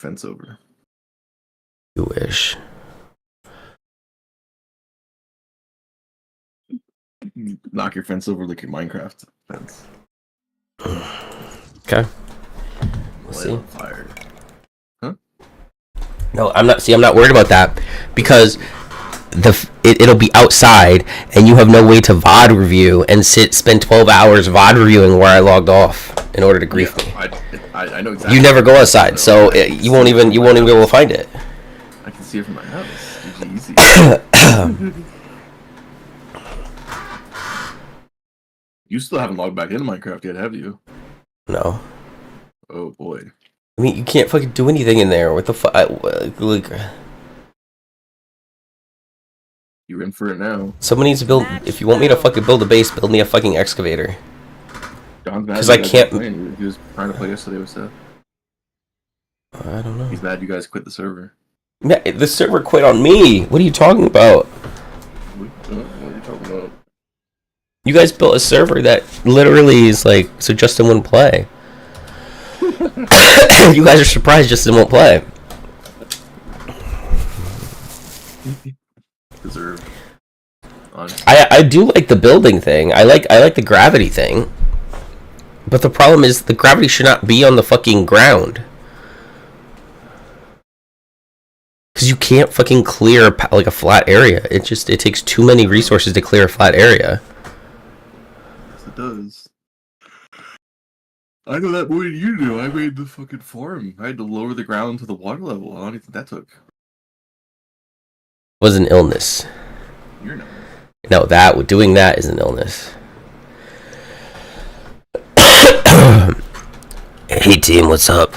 fence over. You wish. Knock your fence over like your Minecraft fence. Okay. We'll Light see. on fire. Huh? No, I'm not. See, I'm not worried about that because it'll be outside, and you have no way to VOD review and spend 12 hours VOD reviewing where I logged off in order to grief me. I know exactly. You never go outside, so you won't even be able to find it. I can see it from my house. Easy. You still haven't logged back into Minecraft yet, have you? No. Oh boy. I mean, you can't fucking do anything in there. What the fuck? Like, You're in for it now. someone needs to build. If you want me to fucking build a base, build me a fucking excavator. Because I can't. He was trying to play yesterday with Seth. I don't know. He's mad you guys quit the server. Yeah, the server quit on me. What are you talking about? What are you talking about? You guys built a server that literally is like so Justin wouldn't play. You guys are surprised Justin won't play. Deserved. I do like the building thing. I like the gravity thing. But the problem is the gravity should not be on the fucking ground. Because you can't fucking clear like a flat area. It takes too many resources to clear a flat area. Yes, it does. I know that more than you do. I made the fucking farm. I had to lower the ground to the water level. How long do you think that took? Was an illness. You're not. No, doing that is an illness. Hey team, what's up?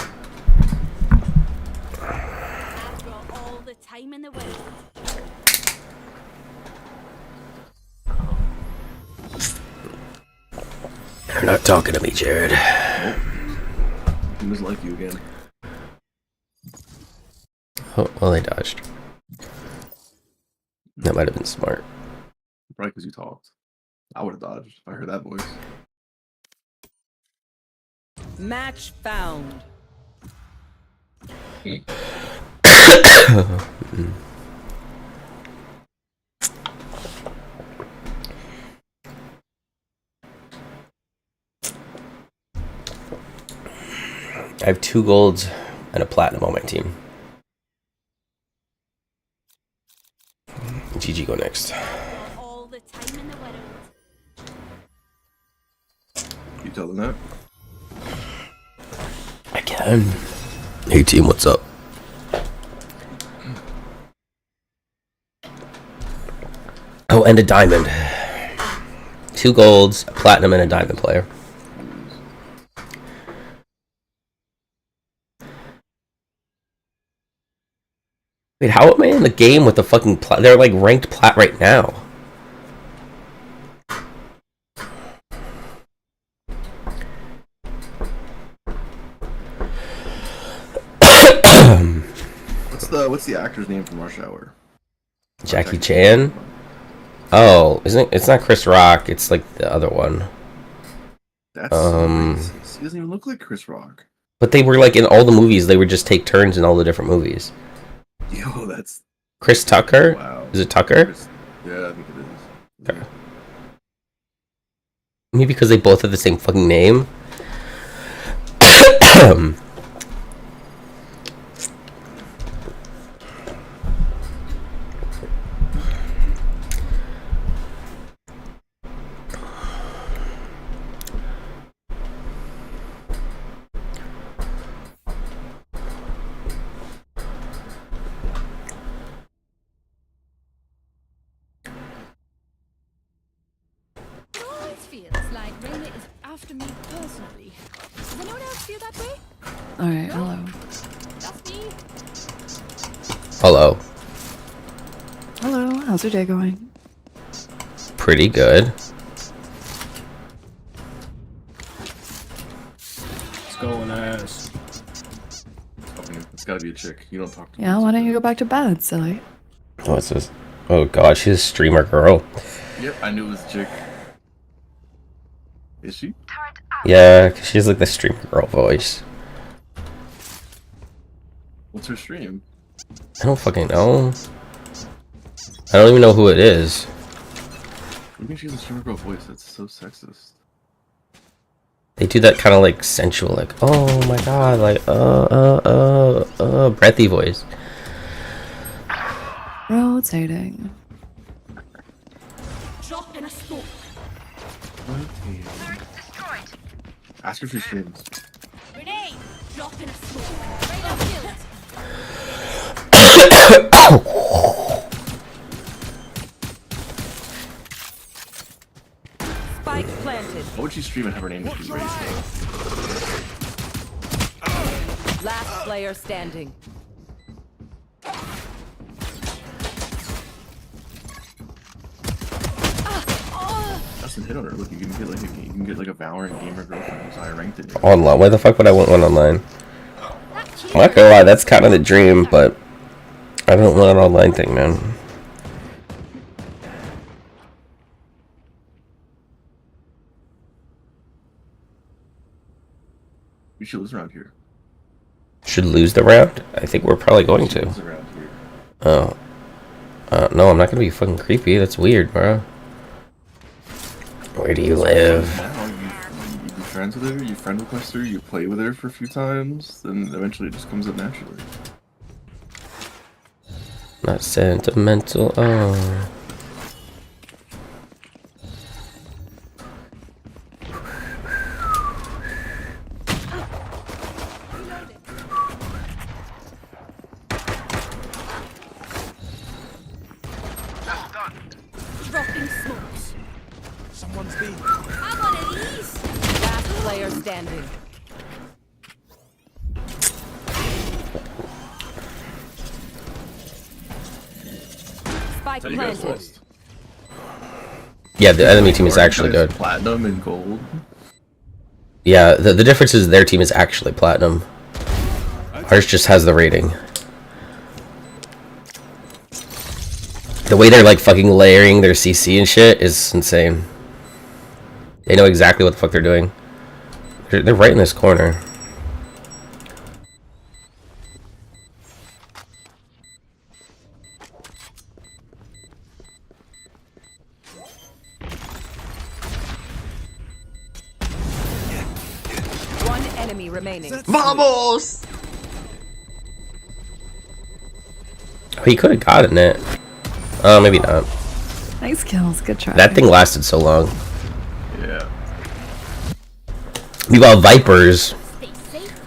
You're not talking to me, Jared. Nope. He was like you again. Oh, well, they dodged. That might have been smart. Probably because you talked. I would have dodged if I heard that voice. Match found. I have 2 golds and a platinum on my team. GG go next. All the time in the world. You tell them that? I can. Hey team, what's up? Oh, and a diamond. 2 golds, a platinum, and a diamond player. Wait, how am I in the game with the fucking plat? They're like ranked plat right now. What's the actor's name from Rush Hour? Jackie Chan? Oh, it's not Chris Rock, it's like the other one. That's racist. He doesn't even look like Chris Rock. But they were like in all the movies, they would just take turns in all the different movies. Yo, that's Chris Tucker? wow. Is it Tucker? Yeah, I think it is. Okay. Maybe because they both have the same fucking name. After me personally. Does anyone else feel that way? Alright, hello. That's me. Hello. Hello, how's your day going? Pretty good. It's going ass. Okay, it's gotta be a chick. You don't talk to me. Yeah, why don't you go back to bed, silly? What's this? Oh god, she's a streamer girl. Yep, I knew it was a chick. Is she? Yeah, 'cause she's like the streamer girl voice. What's her stream? I don't fucking know. I don't even know who it is. I think she's a streamer girl voice. That's so sexist. They do that kind of like sensual, like, oh my god, like, breathy voice. Rotating. Drop in a smoke. Ask her if she streams. Grenade. Drop in a smoke. Radar killed. Spike planted. What would she stream and have her name just be raised? Last player standing. Justin, hit on her. Look, you can get like a Valorant gamer girlfriend who's higher ranked than you. Online? Why the fuck would I want one online? I'm not gonna lie, that's kind of the dream, but I don't want an online thing, man. We should lose around here. Should lose the round? I think we're probably going to. Lose around here. Oh. No, I'm not gonna be fucking creepy. That's weird, bro. Where do you live? Now you be friends with her, you friend request her, you play with her for a few times, then eventually it just comes up naturally. Not sentimental. Oh. Dropping smokes. Someone's been. I want these. Last player standing. Spike How do you guys planted. lost? Yeah, the enemy team is Aren't you actually guys good. Platinum and gold. Yeah, the difference is their team is actually platinum. Ours just has the rating. The way they're like fucking layering their CC and shit is insane. They know exactly what the fuck they're doing. They're right in this corner. One enemy remaining. Vamos! Oh, he could have gotten it. Oh, maybe not. Nice kills. Good try. That thing lasted so long. Yeah. Meanwhile, Vipers, Stay safe.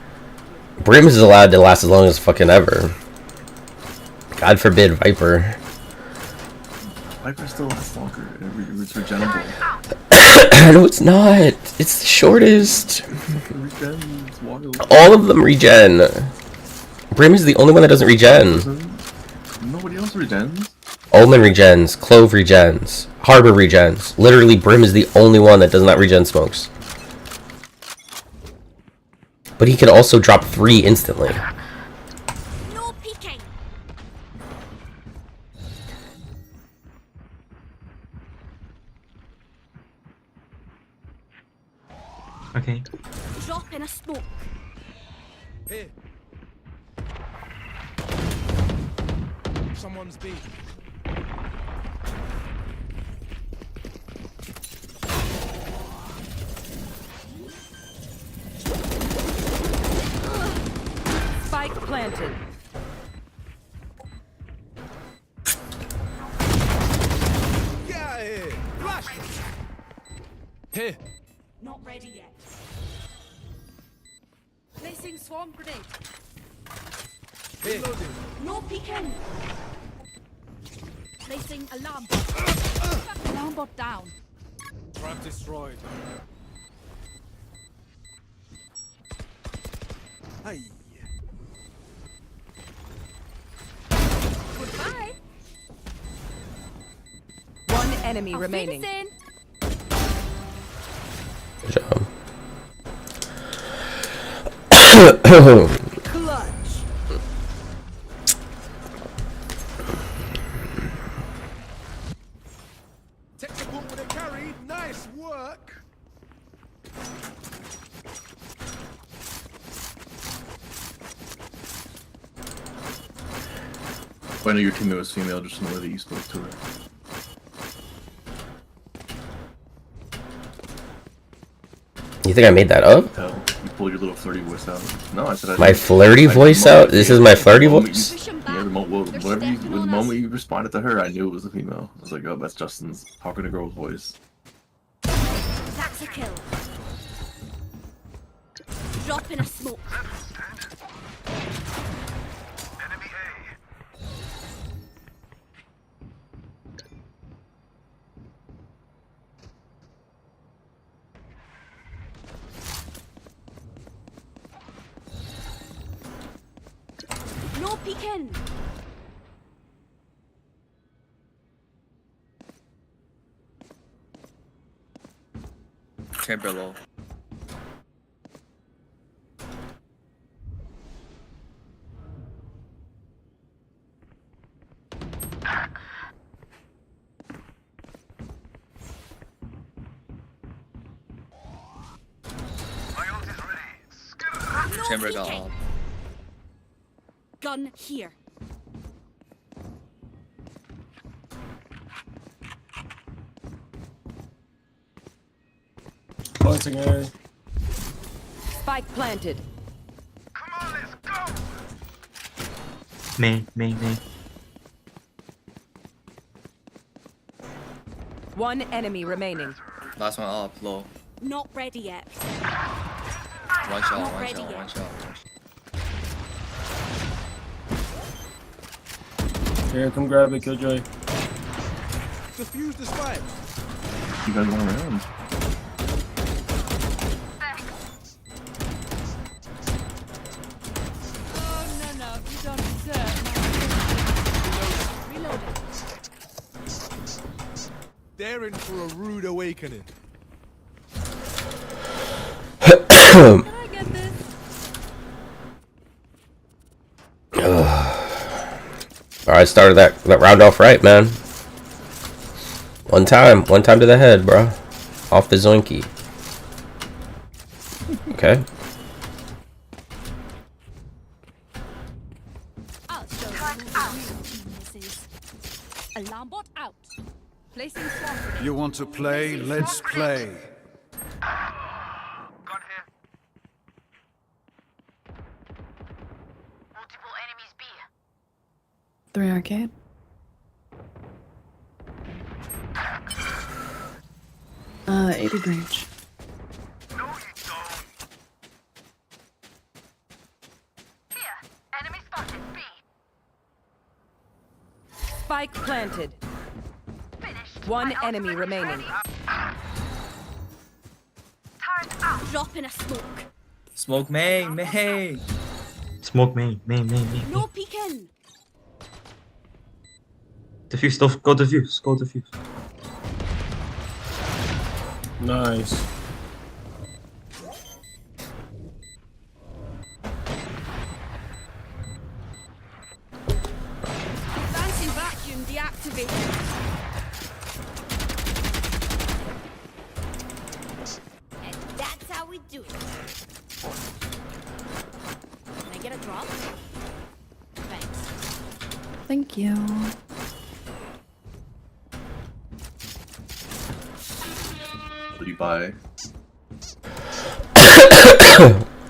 Brim is allowed to last as long as fucking ever. God forbid, Viper. Viper still lasts longer. It's regenerable. No, it's not. It's the shortest. Regen, it's wild. All of them regen. Brim is the only one that doesn't regen. Nobody else regens. Omen regens. Clove regens. Harbor regens. Literally, Brim is the only one that does not regen smokes. But he can also drop 3 instantly. No peeking. Okay. Drop in a smoke. Here. Someone's been. Spike planted. Get out of here! Flash! Here. Not ready yet. Placing swarm grenade. Here. No peeking. Placing alarm bot. Alarm bot down. Trap destroyed. Hey. Goodbye. One enemy I'll remaining. see this in. Good job. Clutch. Technical with a carry. Nice work. I know your teammate was female, just in the way that you spoke to her. You think I made that up? Tell. You pulled your little flirty voice out. No, I said I My didn't. flirty voice out? This is my flirty voice? Push 'em Yeah, back. the They're moment you responded to her, I knew it was a female. I was like, oh, that's Justin's talking to girl's voice. That's a kill. Drop in a smoke. No peeking. Chamber low. No Chamber got peeking. up. Gun here. Once again. Spike planted. Me. One enemy remaining. Last one up, low. Not ready yet. One shot, Not one ready shot, yet. one shot. Here, come grab it, Killjoy. Defuse the spike. You guys went around. Oh, no, you don't deserve my reloading. They're in for a rude awakening. Can I get this? Alright, started that round off right, man. One time to the head, bro. Off the zoinky. Okay. I'll show you who the real genius is. Alarm bot out. Placing swamp grenade. You want to play? Let's play. Multiple enemies B. 3 arcade. 80 breach. No, you don't. Here, enemy spotted B. Spike planted. Finished. One My enemy ultimate is remaining. ready. Turret out. Drop in a smoke. Smoke May. Smoke me. No peeking. Defuse, stuff. Go defuse. Nice. Advancing vacuum deactivated. And that's how we do it. Can I get a drop? Thanks. Thank you. What did you buy?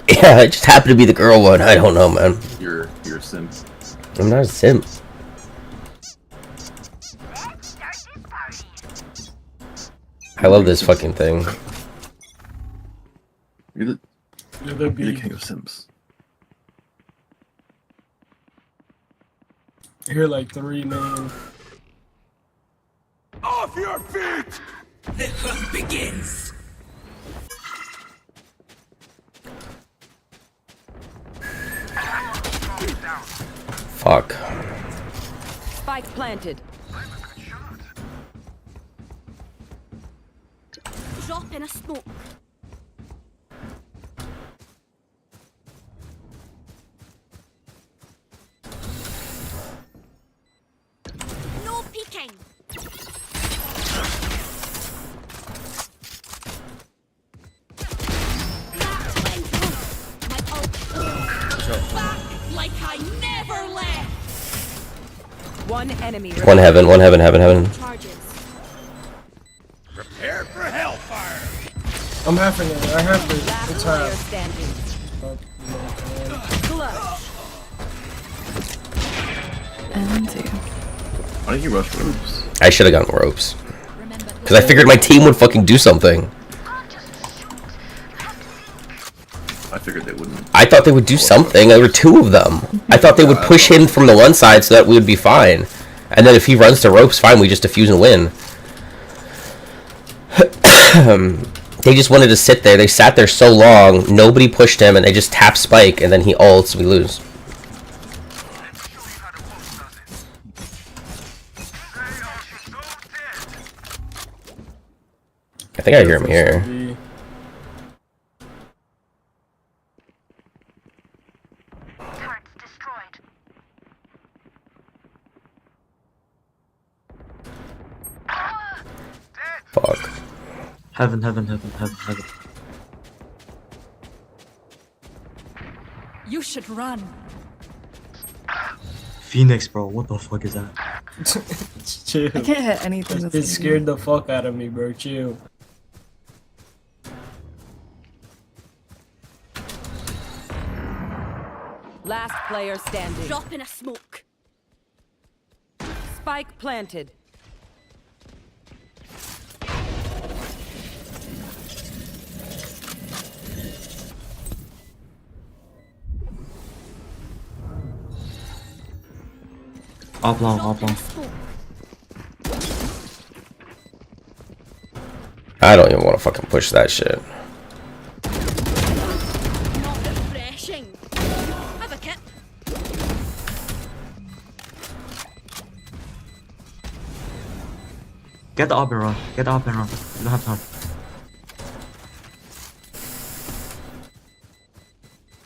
Yeah, it just happened to be the girl one. I don't know, man. Your sim. I'm not a simp. Let's start this party. I love this fucking thing. You're the You're the you're the beat. king of sims. Here, like 3, man. Off your feet! Fuck. Spike planted. Drop in a smoke. No peeking. That went good. My ult. Back like I never left. One enemy One heaven, one heaven, heaven, heaven. Charges. Prepare for hellfire. I'm halving it. I have to. Last It's player half. standing. Clutch. And two. Why didn't you rush ropes? I should have gotten ropes. Remember, Because I figured my team would fucking do something. I figured they wouldn't. I thought they would do something. There were two of them. I thought they would push him from the one side so that we would be fine. And then if he runs to ropes, fine, we just defuse and win. They just wanted to sit there. They sat there so long, nobody pushed him, and they just tapped Spike, and then he ults, we lose. I think I hear him here. Turrets destroyed. Fuck. Heaven, heaven, heaven, heaven, heaven. you should run. Phoenix, bro. What the fuck is that? Chill. I can't hit anything with It this. scared the fuck out of me, bro. Chill. Last player standing. Drop in a smoke. Spike planted. Up long, Drop up in a long. smoke. I don't even want to fucking push that shit. Not refreshing. Have a kit. Get the up and run. Get the up and run. You don't have time.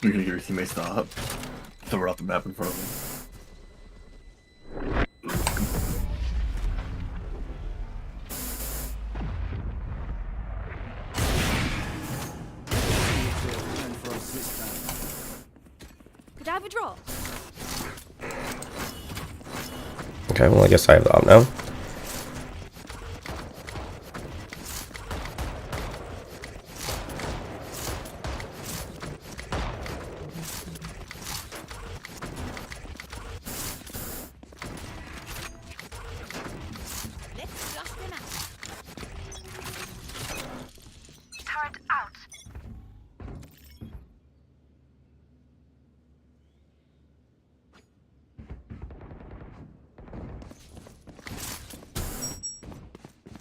You're gonna get your teammates to up. Throw it off the map in front of them. Could I have a drop? Okay, well I guess I have the op now. Let's blast him out. Turret out.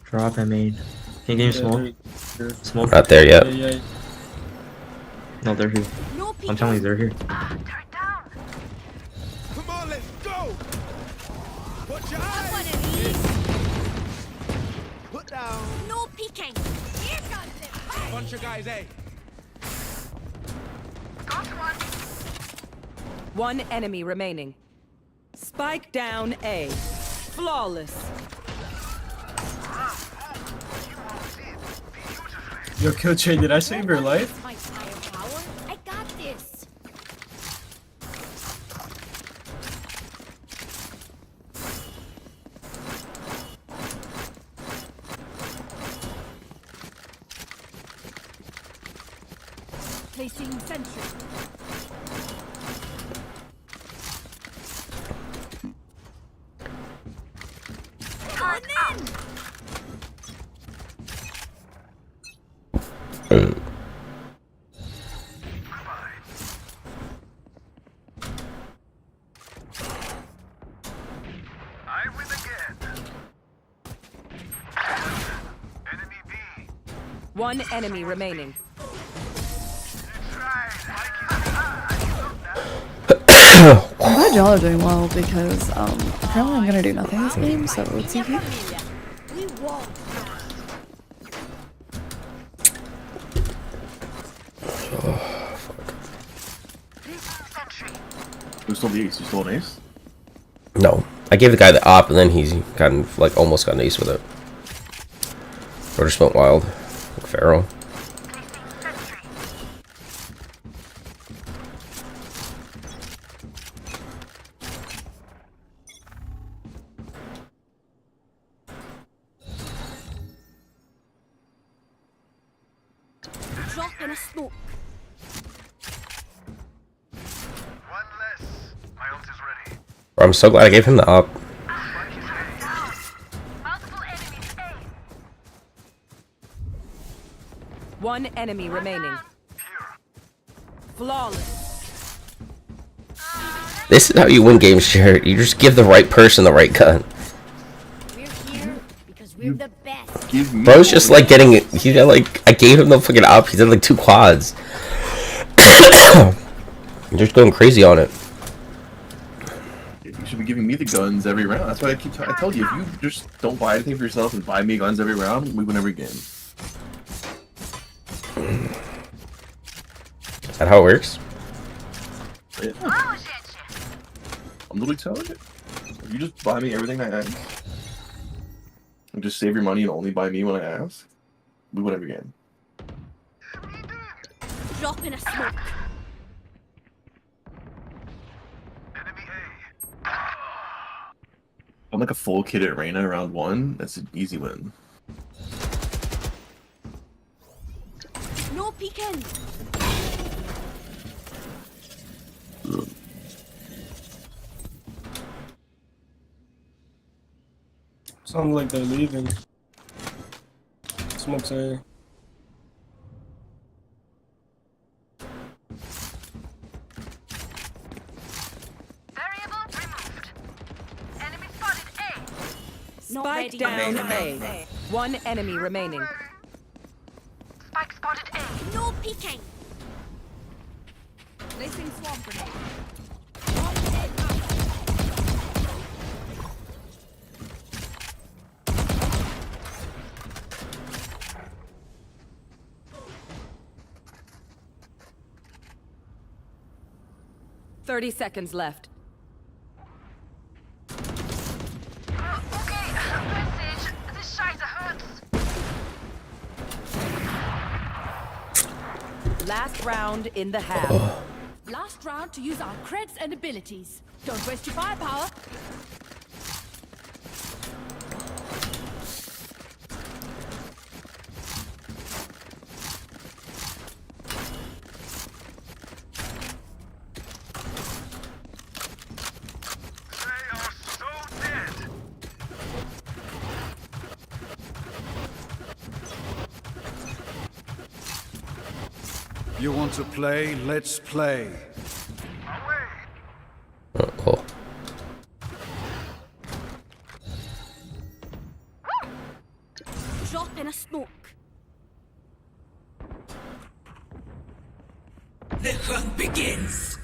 Drop, I mean. Can you give me smoke? Smoke? Not there yet. Yeah, yeah. No, they're here. No peeking. I'm telling you, they're here. Turret down. Come on, let's go. Put your Have one eyes. of these. Put down. No peeking. Here comes it. Bunch of guys, eh? Got one. One enemy remaining. Spike down A. Flawless. Yo, Killjoy, did I save your life? My firepower. I got this. Placing sentry. Turret in. I win again. Enemy B. One enemy remaining. I'm glad y'all are doing well because apparently I'm gonna do nothing this game, so it's easy. We won't. Who's still the ace? You still an ace? No. I gave the guy the op and then he's gotten like almost got an ace with it. Or just went wild. Like Pharaoh. Drop in a smoke. One less. My ult is ready. Bro, I'm so glad I gave him the up. Multiple enemies A. One enemy remaining. Flawless. This is how you win games, Jared. You just give the right person the right gun. We're here because we're the best. Give me Bro's just like getting it. He got like, I gave him the fucking up. He did like 2 quads. You're just going crazy on it. You should be giving me the guns every round. That's why I told you, if you just don't buy anything for yourself and buy me guns every round, we win every game. Is that how it works? Yeah. I'm literally telling you. If you just buy me everything I ask, and just save your money and only buy me when I ask, we win every game. Drop in a smoke. Enemy A. I'm like a full kid at Reyna round 1. That's an easy win. No peeking. Sounds like they're leaving. Smoke's A. Variable removed. Enemy spotted A. Not Spike ready. down Main. A. One enemy remaining. Spike spotted A. No peeking. Placing swamp grenade. 30 seconds left. Okay, message. This scheiße hurts. Last round in the half. Last round to use our creds and abilities. Don't waste your firepower. They are so dead. You want to play? Let's play. Away. Oh. Drop in a smoke. The hunt begins.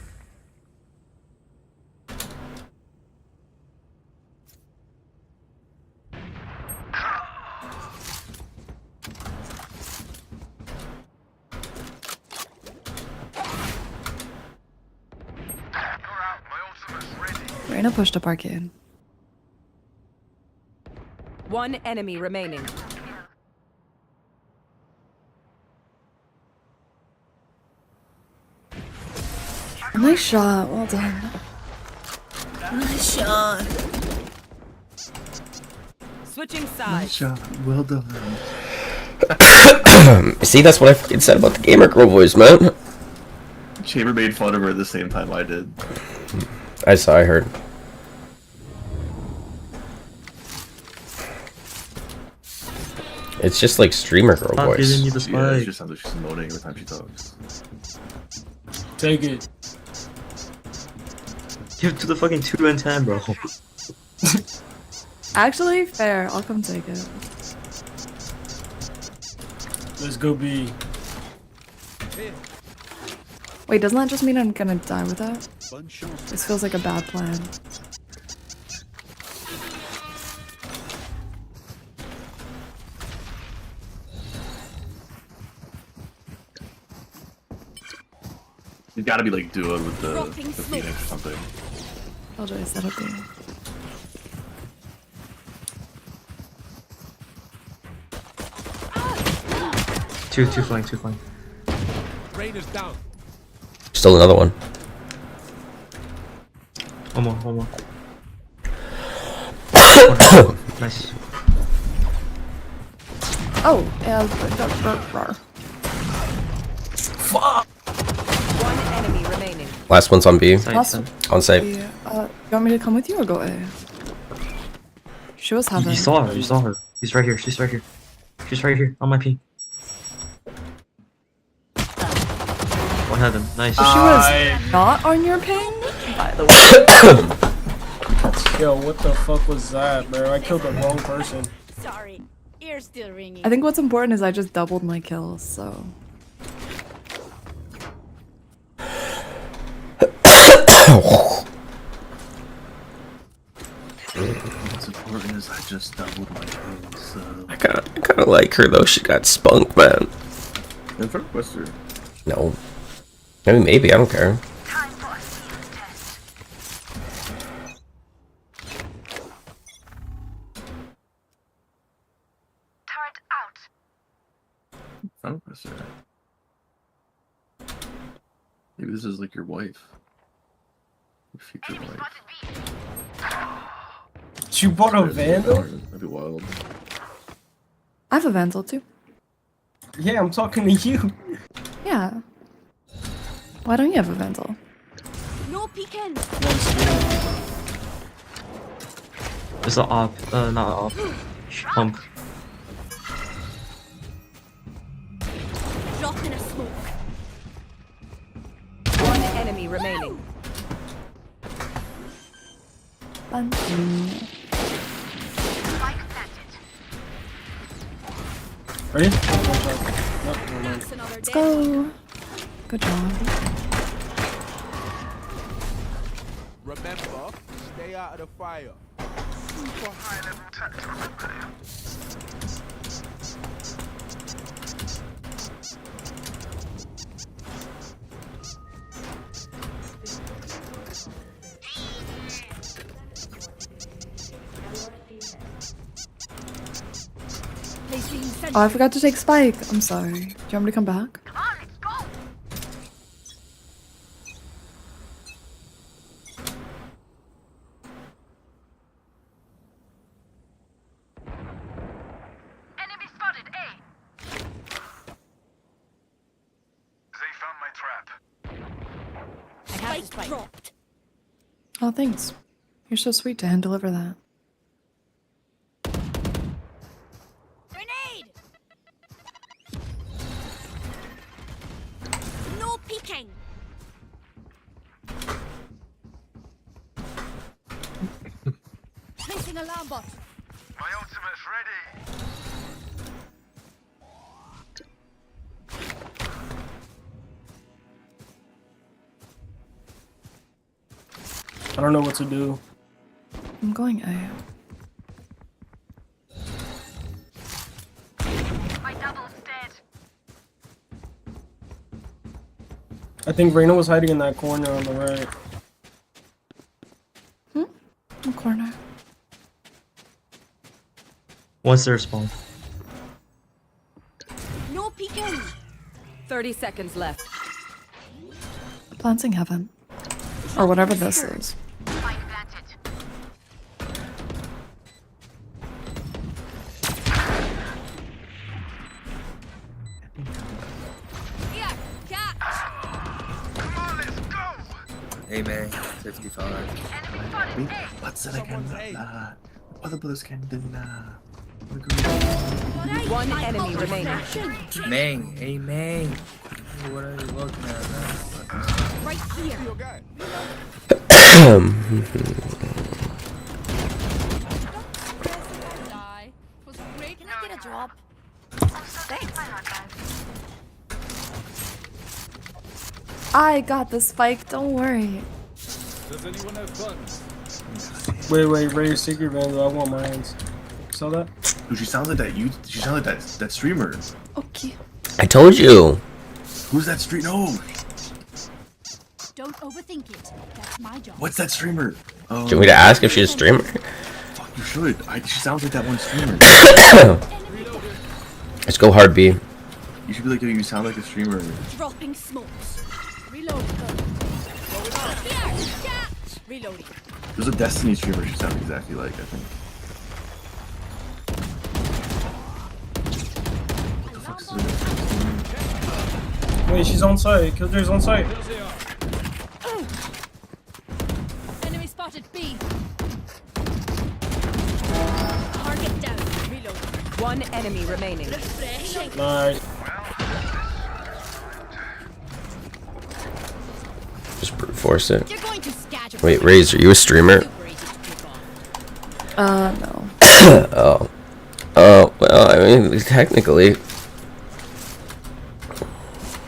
You're out. My ultimate's ready. Reyna pushed up arcade. One enemy remaining. Nice shot. Well done. Switching sides. Shot. Well done. See, that's what I fucking said about the gamer girl voice, man. Chamber made fun of her at the same time I did. I heard. It's just like streamer girl Stop giving voice. me the Yeah, it spike. just sounds like she's moaning every time she talks. Take it. Give it to the fucking 2 and 10, bro. Actually, fair. I'll come take it. Let's go B. Wait, doesn't that just mean I'm gonna die with that? Bonne chance. This feels like a bad plan. You gotta be like duo with the Dropping Phoenix or smokes. something. I'll just set up B. Two flank. Rain is down. Still another one. One more. Nice. Oh, yeah. One enemy remaining. Last one's on B. Side, Awesome. side. On site. You want me to come with you or go A? She was having. You saw her. You saw her. She's right here. She's right here. She's right here on my ping. One heaven. Nice. She was not on your ping, by the way. Yo, what the fuck was that, bro? I killed the wrong person. Sorry, ears still ringing. I think what's important is I just doubled my kills, so. What's important is I just doubled my kills, so... I kind of like her though. She got spunked, man. In front of Wester. No. I mean, maybe. I don't care. Time for a speed test. Turret out. In front of Wester. Maybe this is like your wife. Your future Enemy wife. spotted B. You bought a Vandal? That'd be wild. I have a Vandal too. Yeah, I'm talking to you. Yeah. Why don't you have a Vandal? No peeking. It's an op. Not op. Pump. Drop in a smoke. One enemy remaining. Spike planted. Ready? It's another Let's day. go. Good job. Remember, stay out of the fire. Super high level tactical ability. Placing sentry. Oh, I forgot to take Spike. I'm sorry. Do you want me to come back? Come on, let's go. Enemy spotted A. They found my trap. Spike dropped. Oh, thanks. You're so sweet to hand deliver that. Grenade. No peeking. Placing alarm bot. My ultimate's ready. I don't know what to do. I'm going A. My double's dead. I think Reyna was hiding in that corner on the right. In corner. What's their spawn? No peeking. 30 seconds left. Planting heaven. Or whatever this is. Spike planted. Here, catch. Come on, let's go. Hey man, 55. Enemy spotted Wait, A. what's that again? Other brothers can deny. One enemy remaining. Mang, hey Mang. What are you looking at, man? Right here. Your guy. Die. Was great. Can I get a drop? I got the Spike, don't worry. Does anyone have guns? Wait, Ray's secret Vandal. I want mines. Saw that? Dude, she sounds like that. She sounds like that streamer. Okay. I told you. Who's that streamer? No. Don't overthink it. That's my job. What's that streamer? Do you want me to ask if she's a streamer? Fuck, you should. She sounds like that one streamer. Let's go hard B. You should be like, yo, you sound like a streamer. Dropping smokes. Reloading. Here, catch. Reloading. There's a Destiny streamer she sounds exactly like, I think. What the fuck is it? Wait, she's on site. Killday's on site. Enemy spotted B. Target down. Reload. One enemy remaining. Refreshing. Nice. Just brute force it. You're going to scatter. Wait, Raze, are you a streamer? Super easy to pick off. No. Oh. Oh, well, I mean, technically.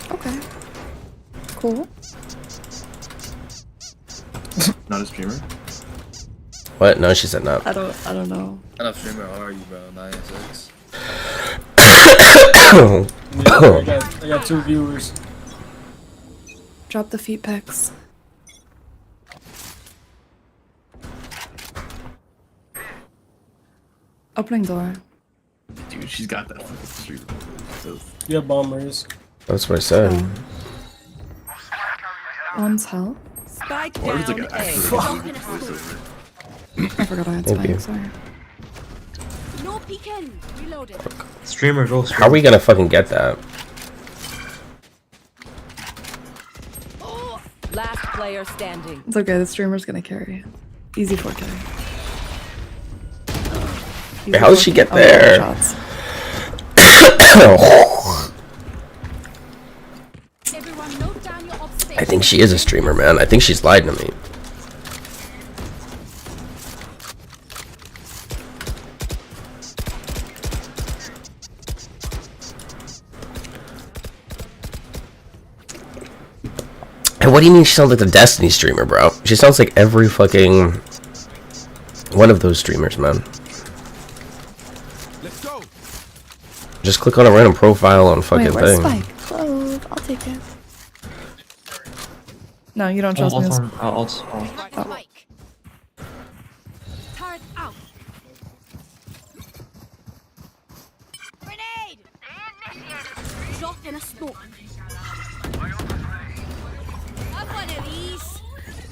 Okay. Cool. Not a streamer. What? No, she said not. I don't know. Not a streamer, how are you, bro? 9-6. Yeah, I got 2 viewers. Drop the feet pics. Opening door. Dude, she's got that fucking streamer. Yeah, bombers. That's what I said. One's health. Spike Or it's like down an A. actual I forgot I had Thank you. spike, sorry. No peeking. Reloaded. Streamer, go. How are we gonna fucking get that? Last player standing. It's okay, the streamer's gonna carry. Easy 4K. Easy Wait, how did she 4K. get Oh, there? shots. Everyone note down your observation. I think she is a streamer, man. I think she's lied to me. Hey, what do you mean she sounds like the Destiny streamer, bro? She sounds like every fucking one of those streamers, man. Let's go. Just click on a random profile on fucking Wait, where's thing. spike? Clove. I'll take it. No, you don't Ult, trust me. ult, ult, ult. Spike. Turret out. Grenade. Drop in a smoke. Have one of these.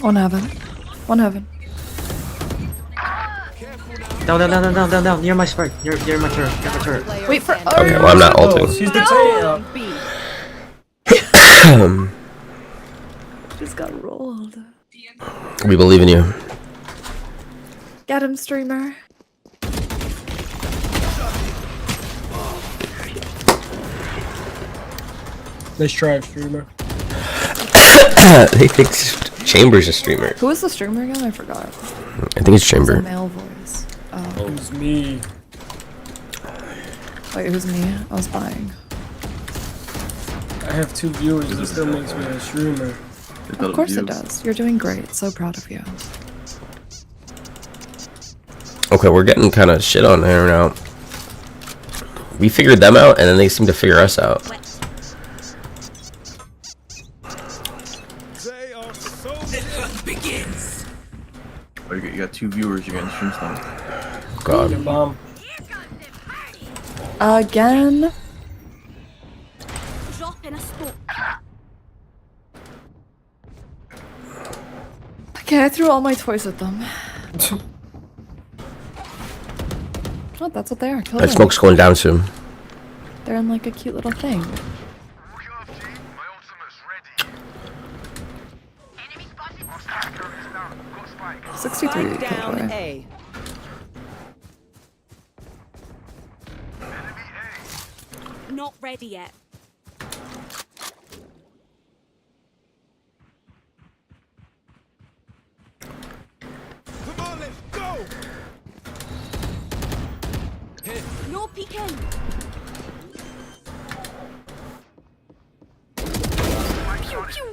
One heaven. One heaven. Down. Near my spike. Near my turret. Near my turret. Player Wait for. standing. Okay, well, I'm not Oh, ulting. she's the tail. B. Just got rolled. We believe in you. Get him, streamer. Nice try, streamer. They think Chamber's a streamer. Who is the streamer again? I forgot. I think it's It's a Chamber. male voice. Oh. It was me. Wait, who's me? I was buying. I have 2 viewers. It still makes me a streamer. Of course it does. You're doing great. So proud of you. Okay, we're getting kind of shit on here now. We figured them out, and then they seem to figure us out. They are so Oh, you got 2 viewers. You're getting stream sniped. Get God. bomb. Again? Drop in a smoke. Okay, I threw all my toys at them. Oh, that's what they are. Kill That them. smoke's going down soon. They're in like a cute little thing. My ultimate's ready. Enemy spotted. Hostile turret is down. Got spike. 63 Spike killed down away. A. Enemy A. Not ready yet. Come on, let's go. No peeking. Pew, pew.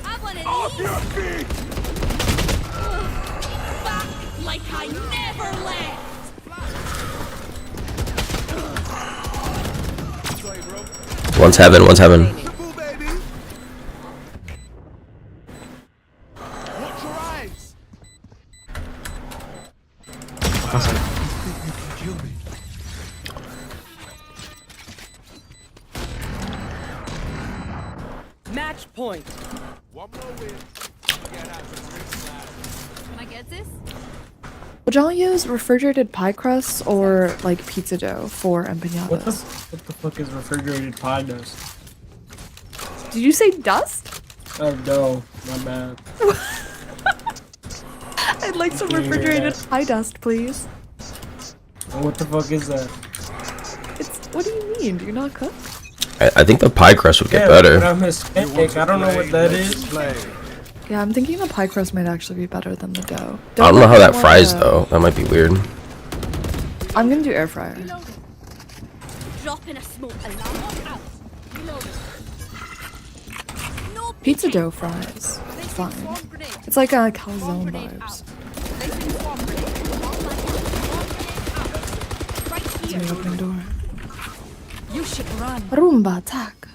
Have one of these. Back like I never left. One's heaven, one's heaven. Triple, baby. Watch your eyes. Match point. One more win. Get out of this lab. Can I get this? Would y'all use refrigerated pie crusts or like pizza dough for What the empanadas? fuck is refrigerated pie dust? Did you say dust? Oh no, my bad. I'd like some Didn't hear refrigerated that. pie dust, please. What the fuck is that? It's what do you mean? Do you not cook? I think the pie crust would get But better. I'm Hispanic. I don't know what that is. Yeah, I'm thinking the pie crust might actually be better than the dough. I don't know how that want fries the- though. That might be weird. I'm gonna do air fryer. Reloading. Drop in a smoke alarm bot out. Reloading. No Pizza peeking. dough fries. Placing Fine. swarm grenade. It's like a Swarm calzone grenade vibes. out. Placing swarm grenade. Swarm grenade out. Right It's here. my opening door. You should run. Roomba attack.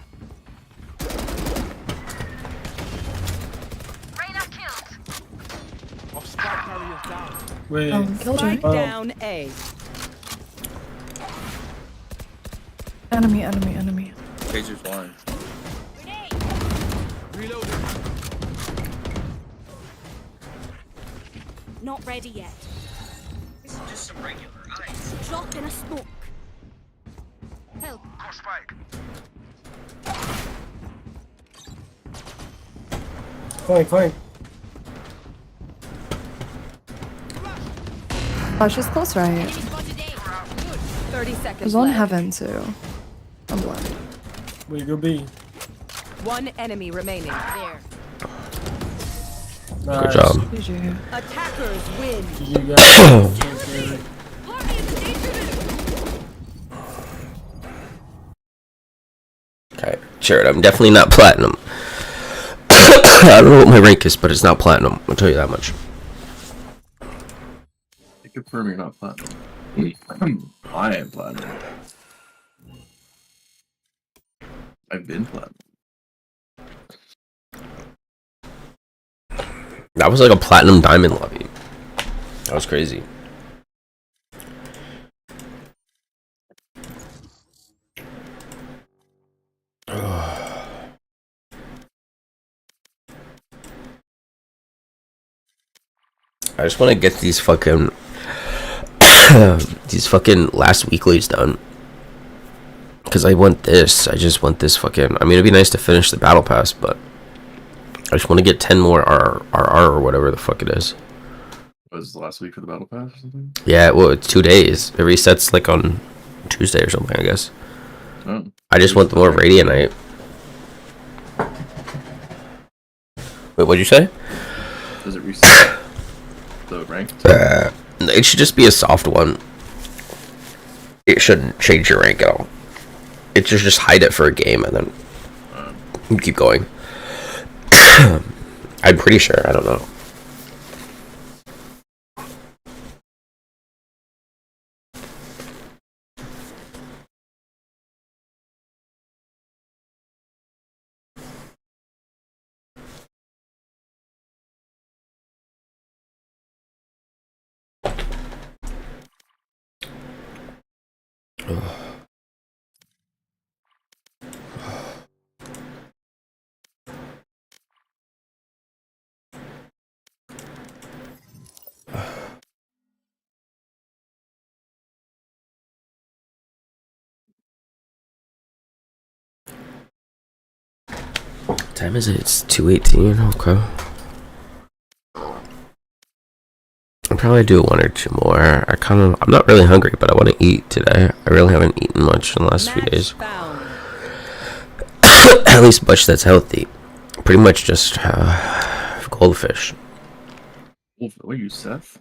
Wait. Killjoy. Spike down A. Enemy, enemy, enemy. Taser's one. Not ready yet. This is just some regular ice. Drop in a smoke. Help. Go spike. Fine. Flash is close right. Enemy spotted A. 30 seconds There's one left. heaven too. I'm blind. Wait, go B. One enemy remaining. There. Nice. Good job. GG. Attackers win. You guys. Party in the danger room. Okay, sure. I'm definitely not platinum. I don't know what my rank is, but it's not platinum. I'll tell you that much. I confirm you're not platinum. I am platinum. I've been platinum. That was like a platinum diamond lobby. That was crazy. I just want to get these fucking these fucking last weeklies done. Cause I want this. I just want this fucking. I mean, it'd be nice to finish the battle pass, but I just want to get 10 more RR or whatever the fuck it is. Was the last week for the battle pass or something? Yeah, well, it's 2 days. It resets like on Tuesday or something, I guess. Oh. I just want the more Radiant. Wait, what'd you say? Does it reset the rank? It should just be a soft one. It shouldn't change your rank at all. It should just hide it for a game and then you keep going. I'm pretty sure. I don't know. What time is it? It's 2:18. Okay. I'll probably do one or two more. I'm not really hungry, but I want to eat today. I really haven't eaten much in the last few Match days. found. At least much that's healthy. Pretty much just goldfish. What are you, Seth?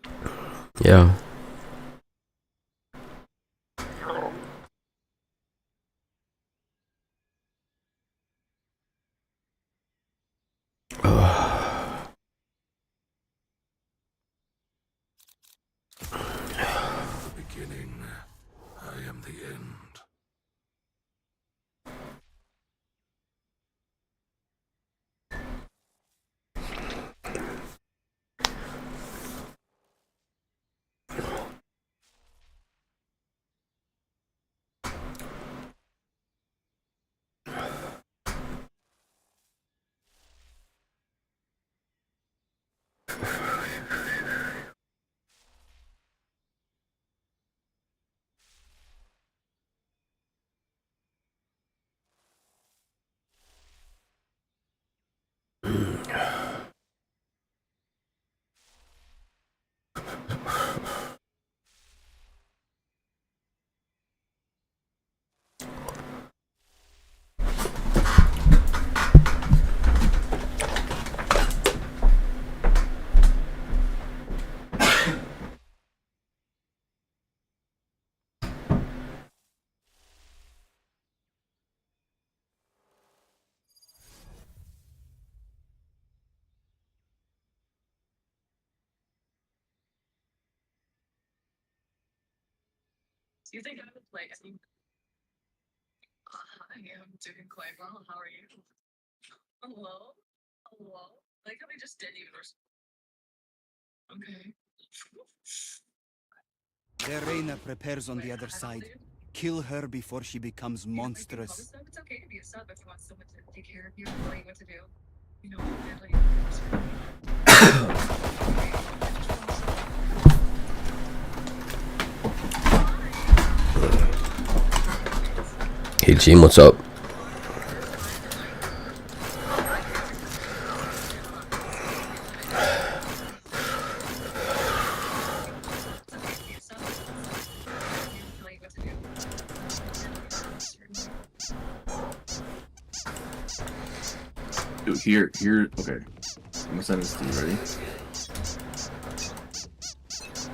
Yeah. Beginning, I am the end. Do you think I would play any? I am doing quite well. How are you? Hello? Hello? Like how we just didn't even okay. The Reina prepares on the other side. Kill her before she becomes monstrous. It's okay to be a sub if you want someone to take care of you, tell you what to do. You know, handle you. Hey team, what's up? Dude, here, okay. I'm gonna send this to you, ready?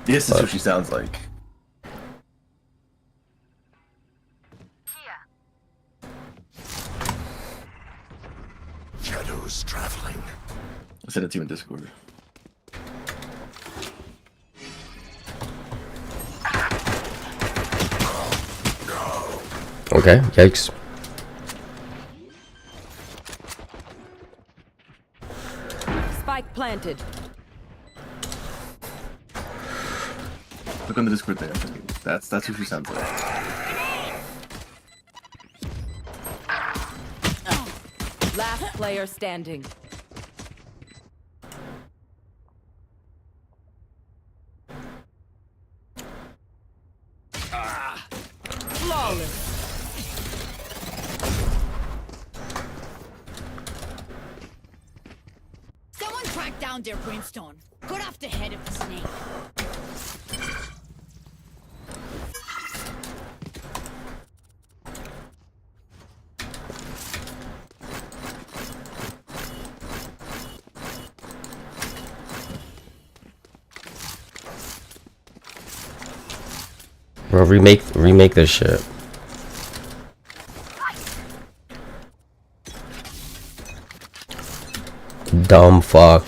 This is what she sounds like. Shadows traveling. I sent it to you in Discord. Okay, yikes. Spike planted. Look on the Discord there. That's who she sounds like. Last player standing. Flawless. Someone track down their brimstone. Cut off the head of the snake. Bro, remake this shit. Dumb fuck.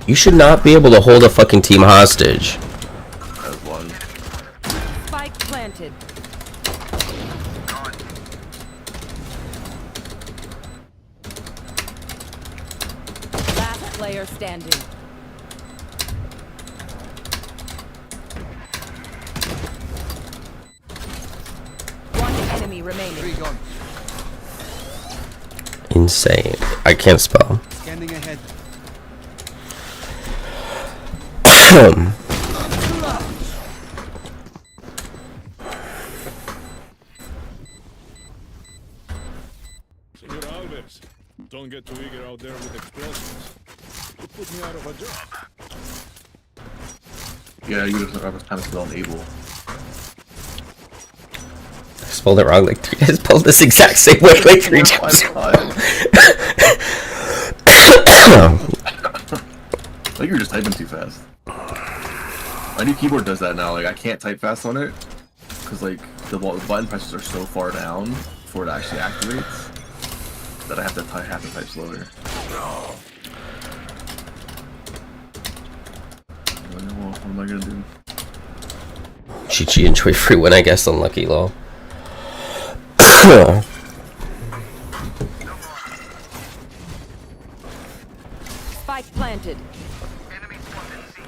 You should not be able to hold a fucking team hostage. That was one. Spike planted. Last player standing. One enemy remaining. Insane. I can't spell. Scanning ahead. Senor Alves, don't get too eager out there with explosions. You put me out of a job. Yeah, you would have kind of spelled able. I spelled it wrong like three. I spelled this exact same way like 3 times. Like you were just typing too fast. My new keyboard does that now. Like I can't type fast on it because like the button presses are so far down before it actually activates that I have to type slower. Well, what am I gonna do? Chi-Chi enjoy free win, I guess. Unlucky, lol. Spike planted. Enemy spotted C.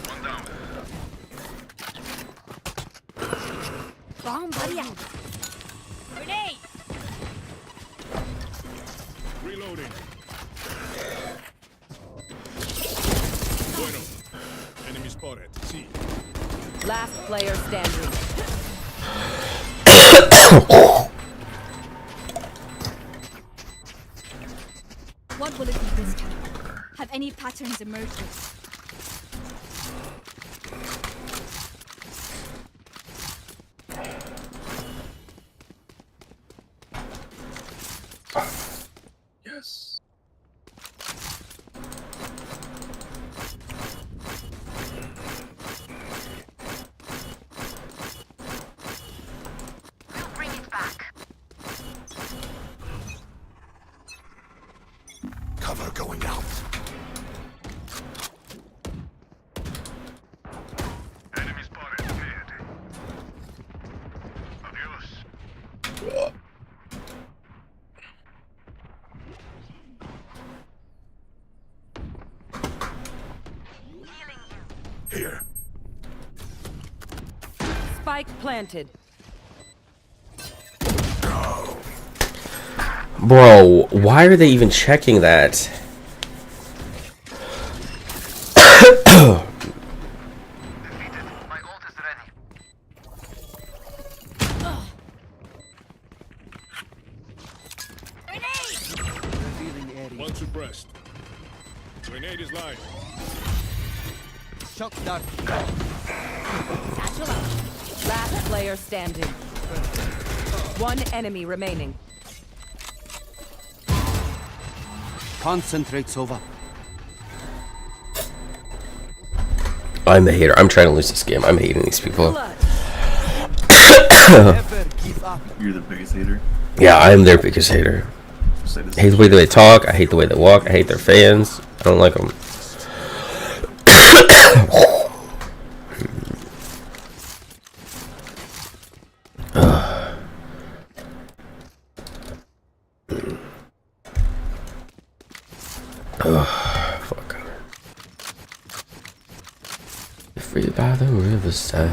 One down. Bomb buddy out. Grenade! Reloading. Bueno. Enemy spotted. C. Last player standing. What will it be this time? Have any patterns emerged? Cover going out. Enemy spotted. Cleared. Adios. Here. Spike planted. Bro, why are they even checking that? My ult is ready. One suppressed. Grenade is live. Last player standing. One enemy remaining. Concentrate, Sova. I'm the hater. I'm trying to lose this game. I'm hating these people. Blood. Never give up. You're the biggest hater. Yeah, I'm their biggest hater. Say this I hate the way they talk. I hate the way they walk. I hate their fans. I don't like them. Fuck. Free by the riverside.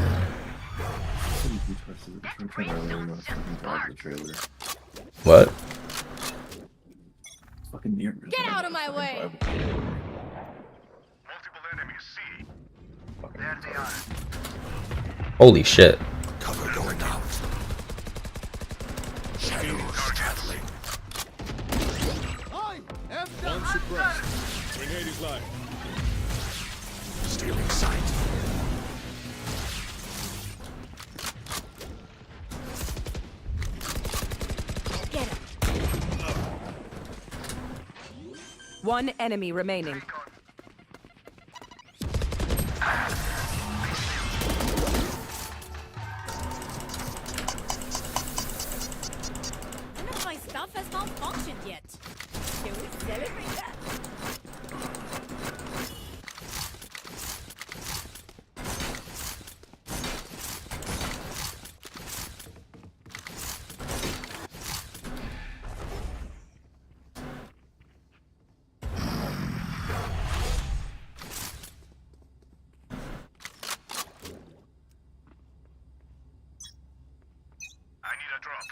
I'm trying to remember the trailer. What? Fucking near. Get out of my way! Multiple enemies. See. There they are. Holy shit. Cover going out. Shadows traveling. One suppressed. Grenade is live. Stealing sight. Get him. One enemy remaining. None of my stuff has malfunctioned yet. Can we celebrate that? I need a drop.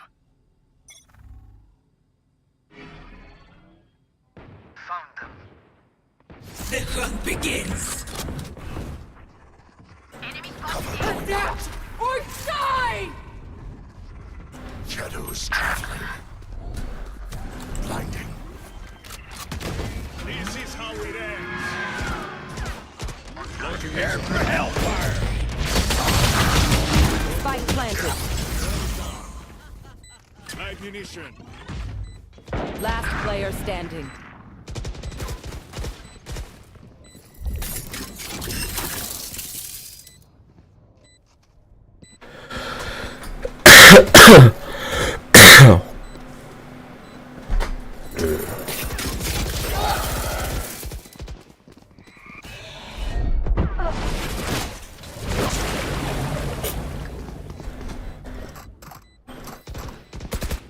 Found them. The hunt begins. Adapt or die! Shadows traveling. Blinding. This is how it ends. Prepare for hellfire. Spike planted. Ammunition. Last player standing.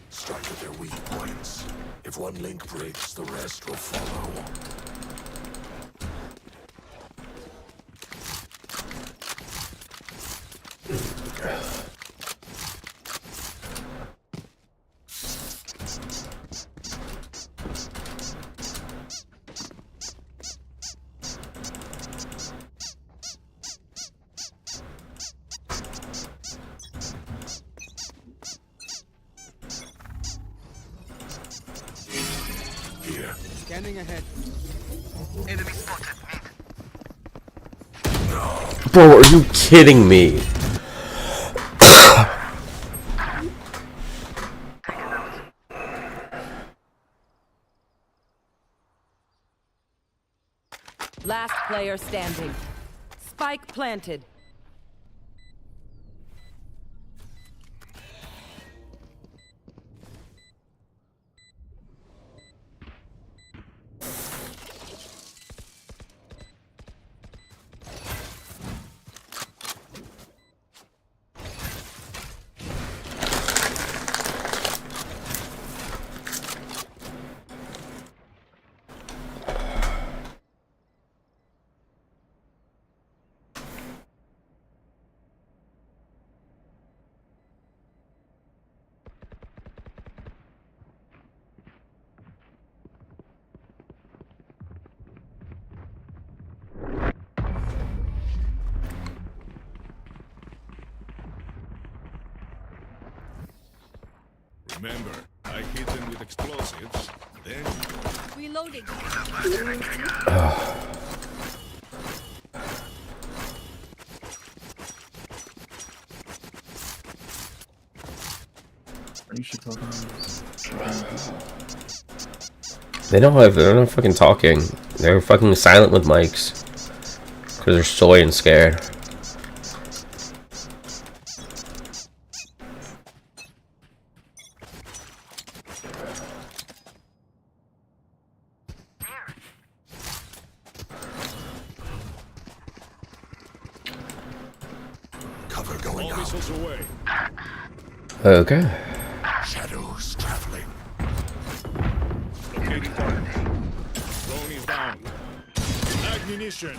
Strike at their weak points. If one link breaks, the rest will follow. Here. Scanning ahead. Enemy spotted. Bro, are you kidding me? Last player standing. Spike planted. Remember, I hit them with explosives. Then Reloading. Are you shit talking? They're not fucking talking. They're fucking silent with mics. Because they're soy and scared. Cover going all out. missiles away. Okay. Shadows traveling. Locating target. Drone is down. Ammunition.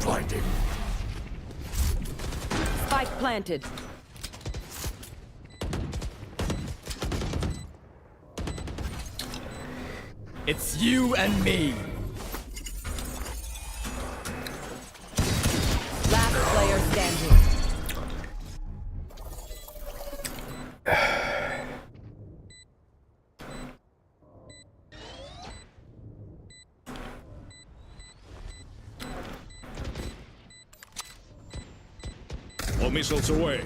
Blinding. Spike planted. It's you and me. Last player standing. All missiles away.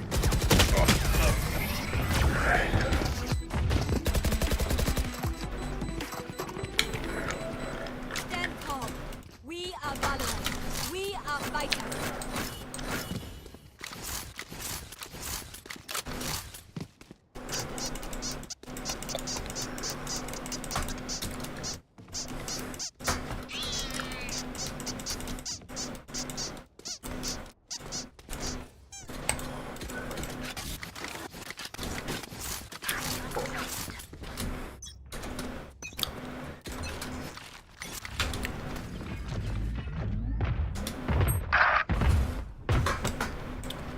Stand calm. We are Valorant. We are fighters.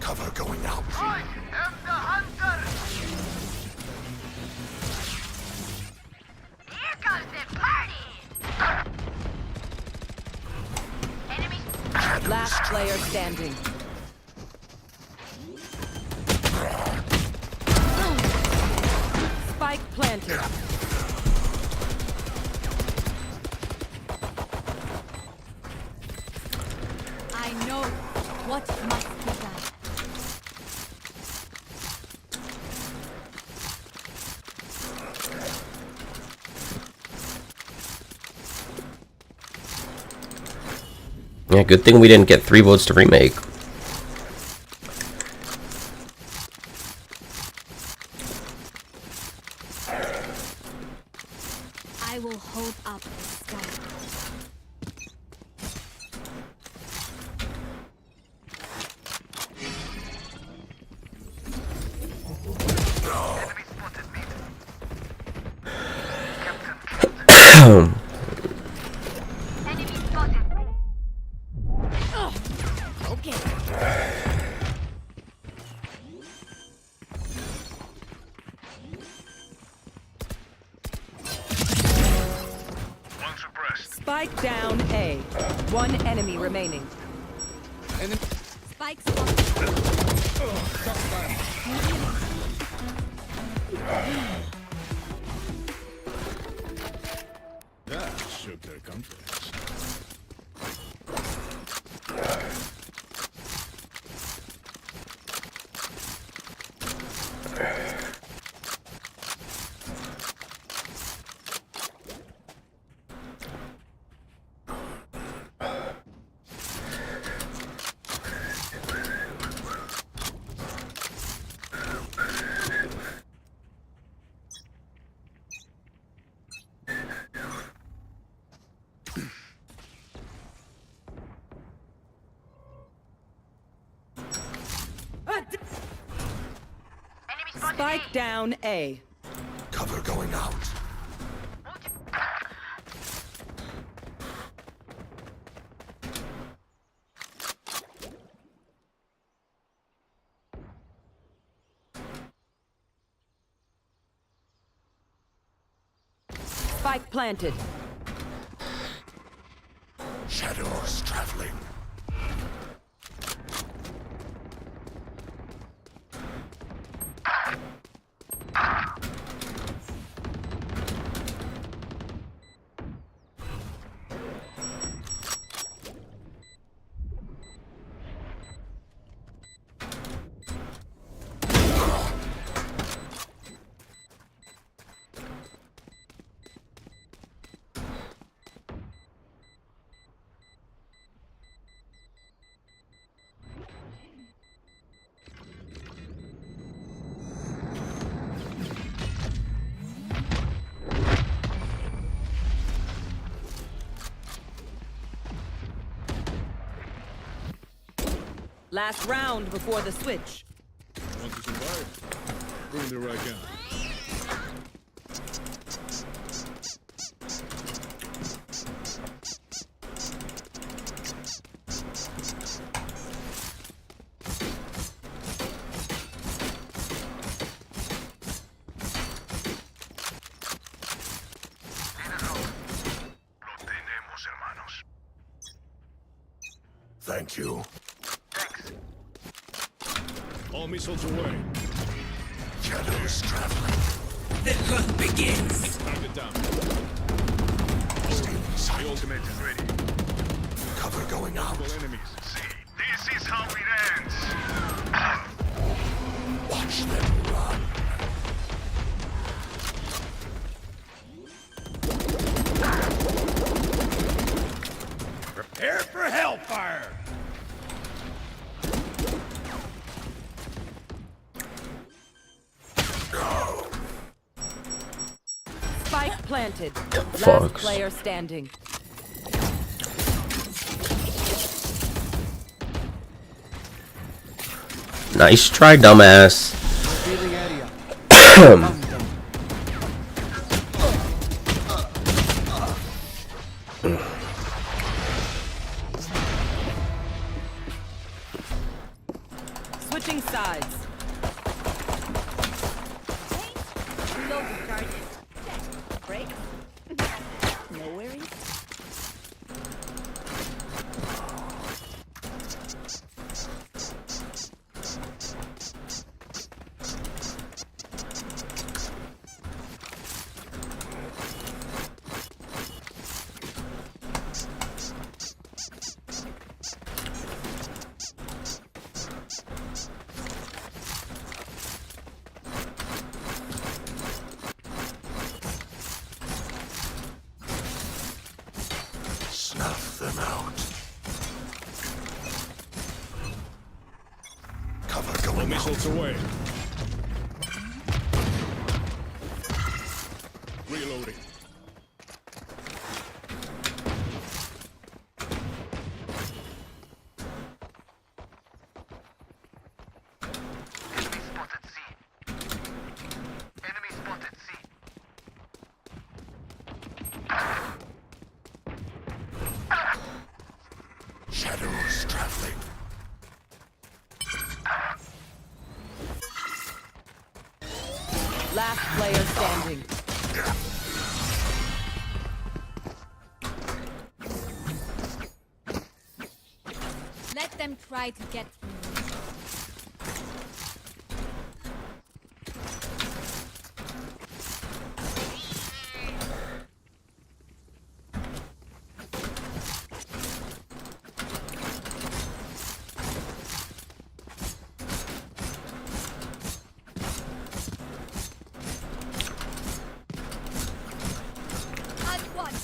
Cover going out. I am the hunter. Here comes the party. Enemy Last player standing. Spike planted. I know what must be done. Yeah, good thing we didn't get 3 votes to remake. I will hold up the sky. enemy spotted me. Captain. Enemy spotted. Okay. One suppressed. Spike down A. One enemy remaining. Spikes up. That shook their confidence. Enemy spotted. Spike down A. Cover going out. Spike planted. Shadows traveling. Last round before the switch. Want to survive? Bring the right gun. Thank you. All missiles away. Shadows traveling. The hunt begins. Target down. Stealing The sight. ultimate is ready. Cover going out. Multiple enemies. This is how it ends. Watch them run. Prepare for hellfire. Spike planted. Last Fox. player standing. Nice try, dumbass. Revealing area. Switching sides. Loading charges. Break. No worries. Snuff them out. Cover All going missiles out. away. Reloading. Enemy spotted C. Enemy spotted C. Shadows traveling. Last player standing. Let them try to get through. At one.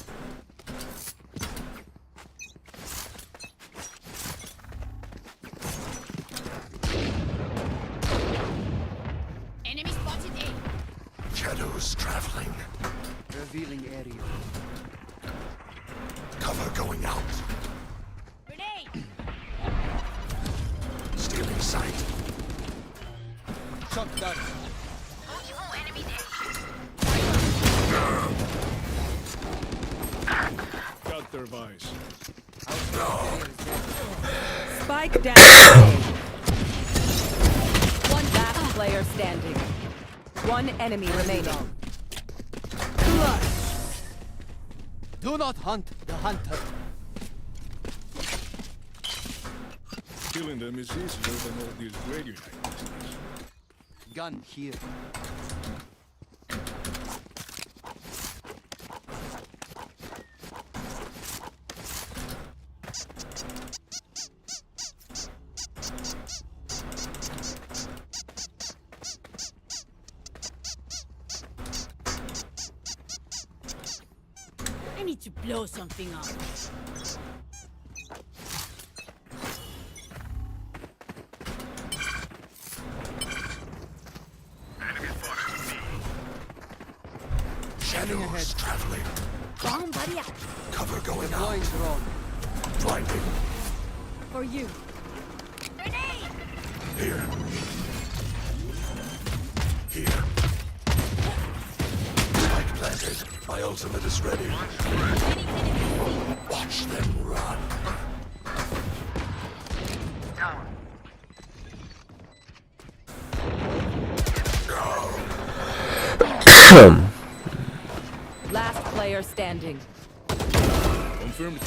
Enemy spotted A. Shadows traveling. Revealing area. Cover going out. Grenade. Stealing sight. Shotgun. Multiple enemies Got their vice. Spike down. A. One last player standing. One enemy remaining. Do not hunt the hunter. Killing them is easier than all these radio night. Gun here. I need to blow something up. Shadows traveling. Bomb buddy out. Cover going out. Deploying drone. Blinding. For you. Grenade. Here. Here. Spike planted. My ultimate is ready. Watch them run. Last player standing. Confirmed.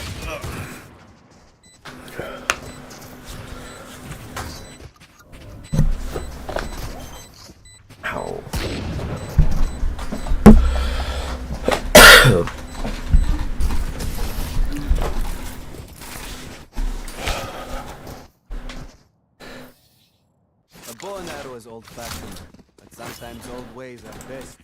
Ow. A bow and arrow is old-fashioned, but sometimes old ways are best.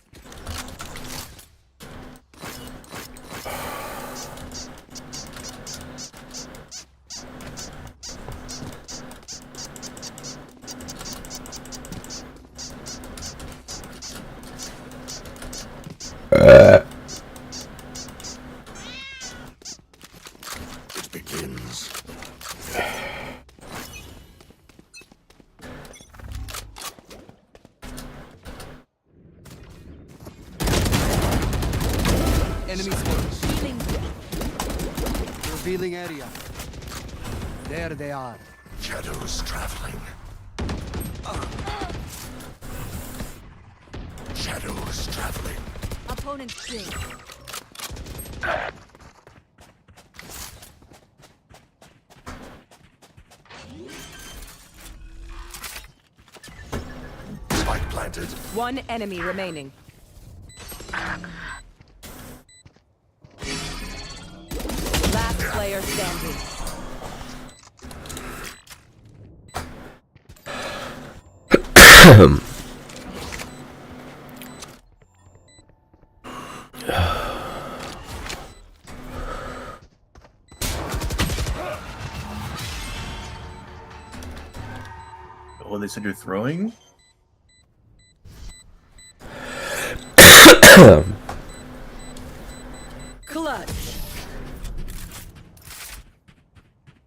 It begins. Enemy spotted. Revealing area. There they are. Shadows traveling. Shadows traveling. Opponent killed. Spike planted. One enemy remaining. Last player standing. Oh, they said you're throwing? Clutch.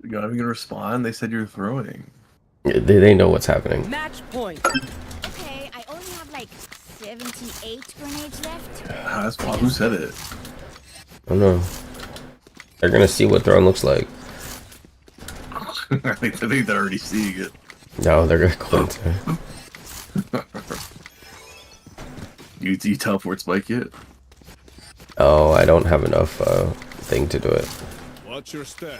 You're not even gonna respond? They said you're throwing. They know what's happening. Match point. Okay, I only have like 78 grenades left. That's why. Who said it? I don't know. They're gonna see what throwing looks like. I think they're already seeing it. No, they're gonna go into it. You teleport spike it? Oh, I don't have enough thing to do it. Watch your step.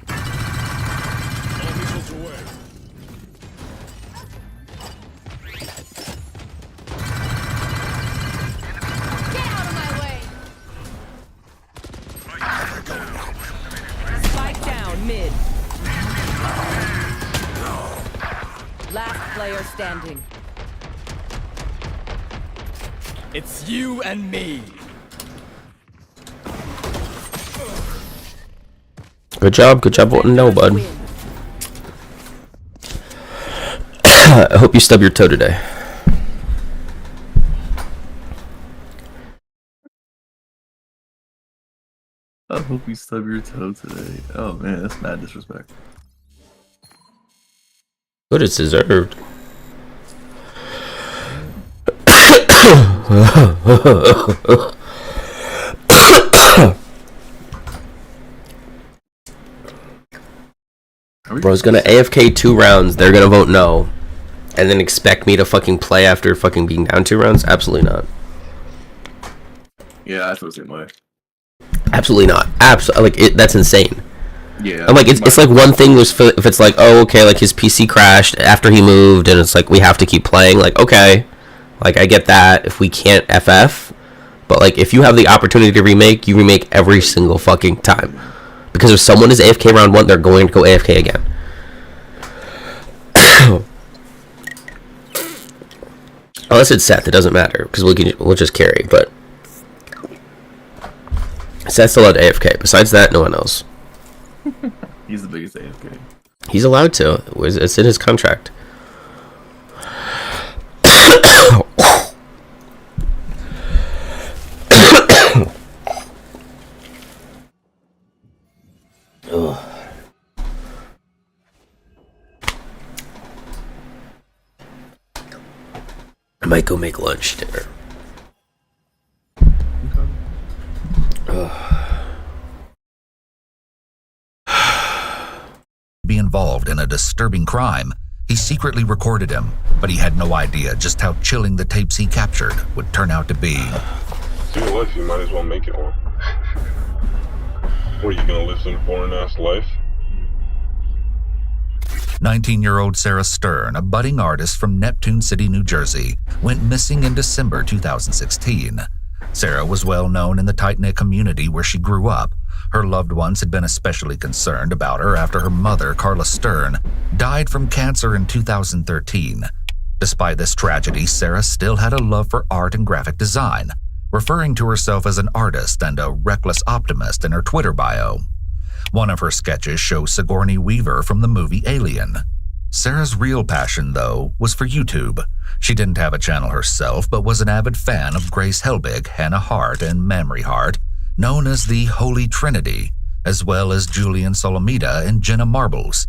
All missiles away. Get out of my way! Spike down mid. Last player standing. It's you and me. Good job voting no, bud. Win. I hope you stub your toe today. I hope you stub your toe today. Oh man, that's mad disrespect. But it's deserved. Bro's gonna AFK 2 rounds, they're gonna vote no. And then expect me to fucking play after fucking being down 2 rounds? Absolutely not. Yeah, I thought it was my. Absolutely not. That's insane. Yeah. I'm like, it's like one thing was if it's like, oh, okay, like his PC crashed after he moved, and it's like we have to keep playing. Like, okay, like I get that if we can't FF, but like if you have the opportunity to remake, you remake every single fucking time. Because if someone is AFK round 1, they're going to go AFK again. Unless it's Seth, it doesn't matter because we'll just carry. But Seth's allowed to AFK. Besides that, no one else. He's the biggest AFK. He's allowed to. It's in his contract. I might go make lunch dinner. Be involved in a disturbing crime, he secretly recorded him, but he had no idea just how chilling the tapes he captured would turn out to be. See your life, you might as well make it one. What, are you gonna live some foreign-ass life? 19-year-old Sarah Stern, a budding artist from Neptune City, New Jersey, went missing in December 2016. Sarah was well known in the tight-knit community where she grew up. Her loved ones had been especially concerned about her after her mother, Carla Stern, died from cancer in 2013. Despite this tragedy, Sarah still had a love for art and graphic design, referring to herself as an artist and a reckless optimist in her Twitter bio. One of her sketches shows Sigourney Weaver from the movie Alien. Sarah's real passion, though, was for YouTube. She didn't have a channel herself, but was an avid fan of Grace Helbig, Hannah Hart, and Mamrie Hart, known as the Holy Trinity, as well as Julian Solomita and Jenna Marbles.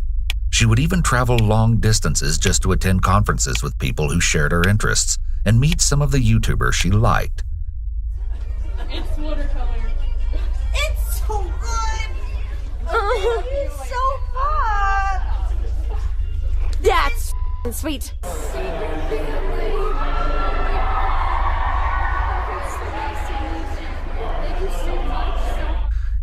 She would even travel long distances just to attend conferences with people who shared her interests and meet some of the YouTubers she liked. It's watercolor. It's so good. It's so hot. That's sweet.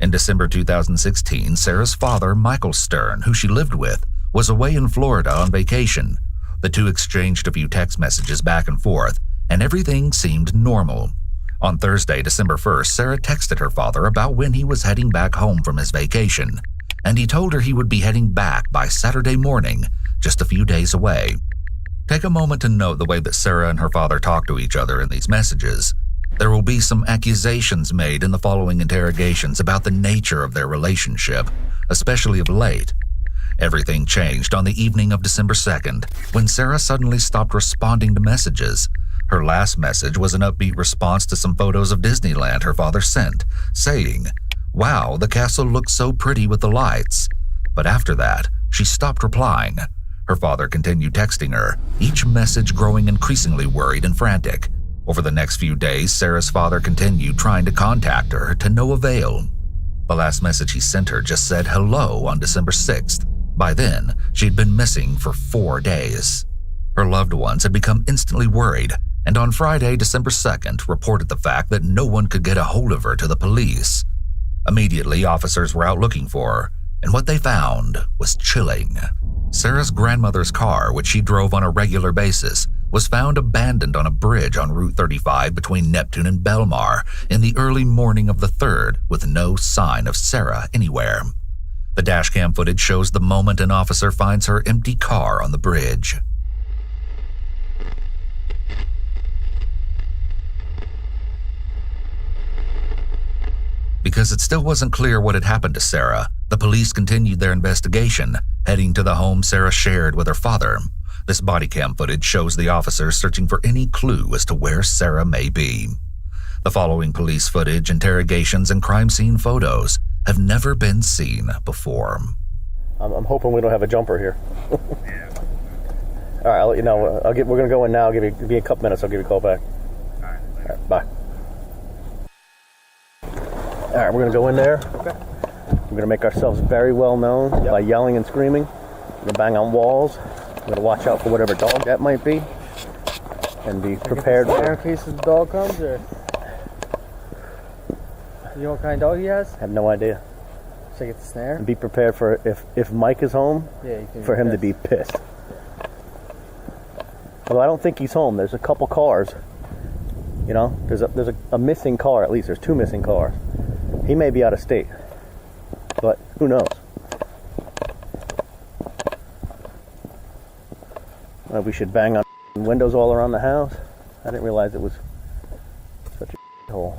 In December 2016, Sarah's father, Michael Stern, who she lived with, was away in Florida on vacation. The two exchanged a few text messages back and forth, and everything seemed normal. On Thursday, December 1st, Sarah texted her father about when he was heading back home from his vacation, and he told her he would be heading back by Saturday morning, just a few days away. Take a moment to note the way that Sarah and her father talk to each other in these messages. There will be some accusations made in the following interrogations about the nature of their relationship, especially of late. Everything changed on the evening of December 2nd, when Sarah suddenly stopped responding to messages. Her last message was an upbeat response to some photos of Disneyland her father sent, saying, "Wow, the castle looks so pretty with the lights." But after that, she stopped replying. Her father continued texting her, each message growing increasingly worried and frantic. Over the next few days, Sarah's father continued trying to contact her to no avail. The last message he sent her just said hello on December 6th. By then, she'd been missing for 4 days. Her loved ones had become instantly worried, and on Friday, December 2nd, reported the fact that no one could get a hold of her to the police. Immediately, officers were out looking for her, and what they found was chilling. Sarah's grandmother's car, which she drove on a regular basis, was found abandoned on a bridge on Route 35 between Neptune and Belmar in the early morning of the 3rd, with no sign of Sarah anywhere. The dashcam footage shows the moment an officer finds her empty car on the bridge. Because it still wasn't clear what had happened to Sarah, the police continued their investigation, heading to the home Sarah shared with her father. This body cam footage shows the officers searching for any clue as to where Sarah may be. The following police footage, interrogations, and crime scene photos have never been seen before. I'm hoping we don't have a jumper here. All right, I'll let you know. We're gonna go in now. Give me a couple minutes. I'll give you a call back. All right, bye. All right, we're gonna go in there. Okay. We're gonna make ourselves very well known by yelling and screaming. We're gonna bang on walls. We're gonna watch out for whatever dog that might be, and be prepared for in case the dog comes, or you know what kind of dog he has? I have no idea. Should I get the snare? And be prepared for if Mike is home, for him to be pissed. Although I don't think he's home. There's a couple cars. You know, there's a missing car at least. There's 2 missing cars. He may be out of state, but who knows? We should bang on windows all around the house. I didn't realize it was such a hole.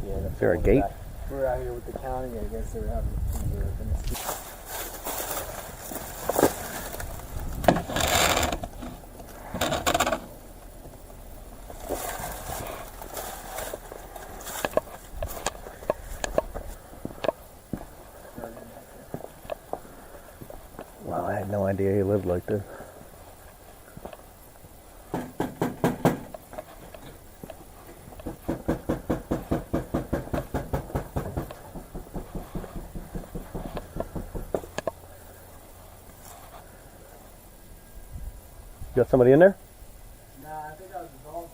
Yeah, is there a gate? We're out here with the county. I guess they're having Wow, I had no idea he lived like this. You got somebody in there? Nah, I think that was a dog.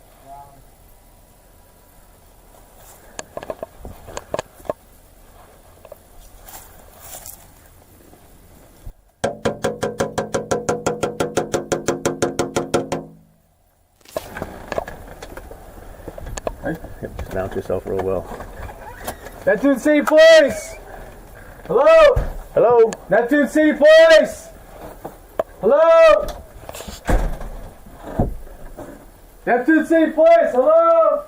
Right? Yep, just mount yourself real well. Neptune City Police! Hello? Hello? Neptune City Police! Hello? Neptune City Police, hello?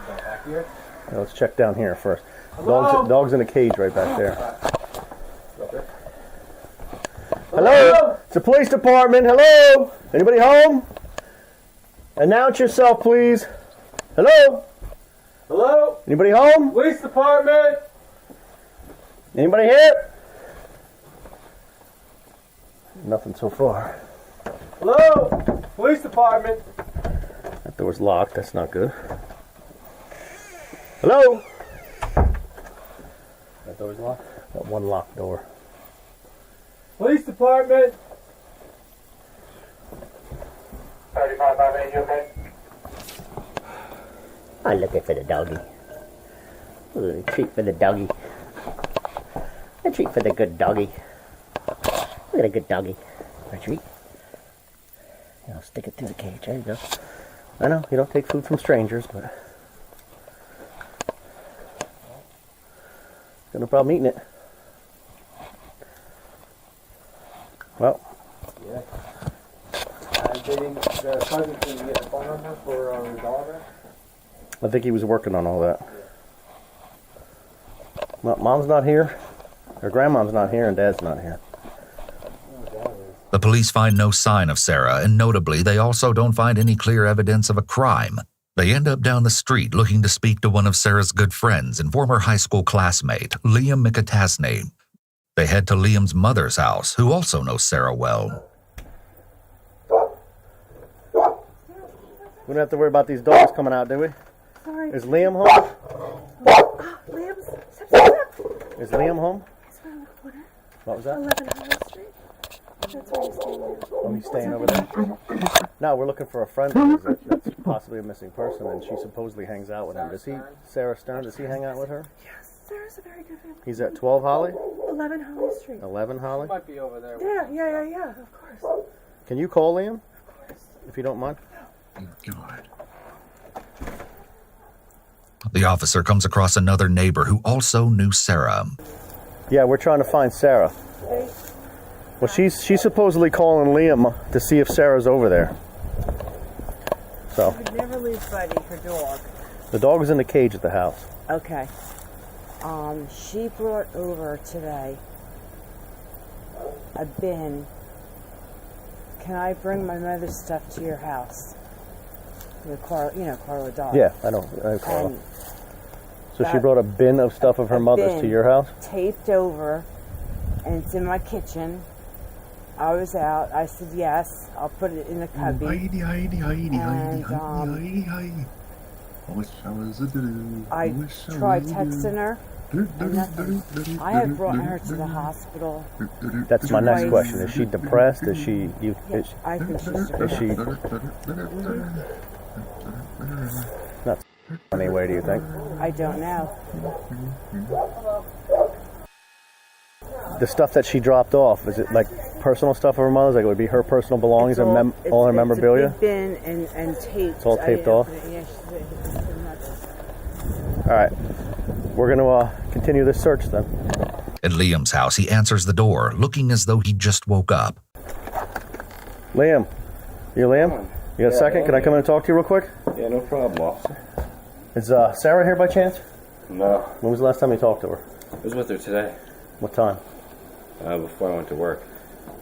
Back here? Yeah, let's check down here first. Hello? Dog's in a cage right back there. Hello? It's the police department. Hello? Anybody home? Announce yourself, please. Hello? Hello? Anybody home? Police department? Anybody here? Nothing so far. Hello? Police department? That door's locked. That's not good. Hello? That door's locked? That one locked door. Police department? 35 you okay? I'm looking for the doggy. Ooh, a treat for the doggy. A treat for the good doggy. Look at a good doggy. A treat. You know, stick it through the cage. There you go. I know, you don't take food from strangers, but... got no problem eating it. Well. Yeah. The cousin can get a phone number for his daughter? I think he was working on all that. Well, Mom's not here. Her grandmom's not here and Dad's not here. The police find no sign of Sarah, and notably, they also don't find any clear evidence of a crime. They end up down the street looking to speak to one of Sarah's good friends and former high school classmate, Liam McAtasney. They head to Liam's mother's house, who also knows Sarah well. We don't have to worry about these dogs coming out, do we? Sorry. Is Liam home? Liam's. Step. Is Liam home? He's around the corner. What was that? 11 Hollow Street. That's where he's staying there. Oh, he's staying over there? No, we're looking for a friend of his that's possibly a missing person, and she supposedly hangs out with him. Does he, Sarah Stern, does he hang out with her? Yes, Sarah's a very good family. He's at 12 Holly? 11 Holly Street. 11 Holly? Might be over there. Yeah, of course. Can you call Liam? If you don't mind? God. The officer comes across another neighbor who also knew Sarah. Yeah, we're trying to find Sarah. Well, she's supposedly calling Liam to see if Sarah's over there. So. I would never leave Buddy, her dog. The dog is in the cage at the house. Okay. She brought over today a bin. Can I bring my mother's stuff to your house? Carla dog. Yeah, I know Carla. So she brought a bin of stuff of her mother's to your house? Taped over, and it's in my kitchen. I was out. I said, yes, I'll put it in the cubby. I tried texting her. Nothing. I have brought her to the hospital. That's my next question. Is she depressed? Is she... I think she's depressed. Is she... Not anyway, do you think? I don't know. The stuff that she dropped off, is it like personal stuff of her mother's? Like it would be her personal belongings and all her memorabilia? It's a big bin and taped. It's all taped off? Yeah, all right. We're going to continue this search then. At Liam's house, he answers the door, looking as though he just woke up. Liam. You Liam? You got a second? Can I come in and talk to you real quick? Yeah, no problem, officer. Is Sarah here by chance? No. When was the last time you talked to her? I was with her today. What time? Before I went to work.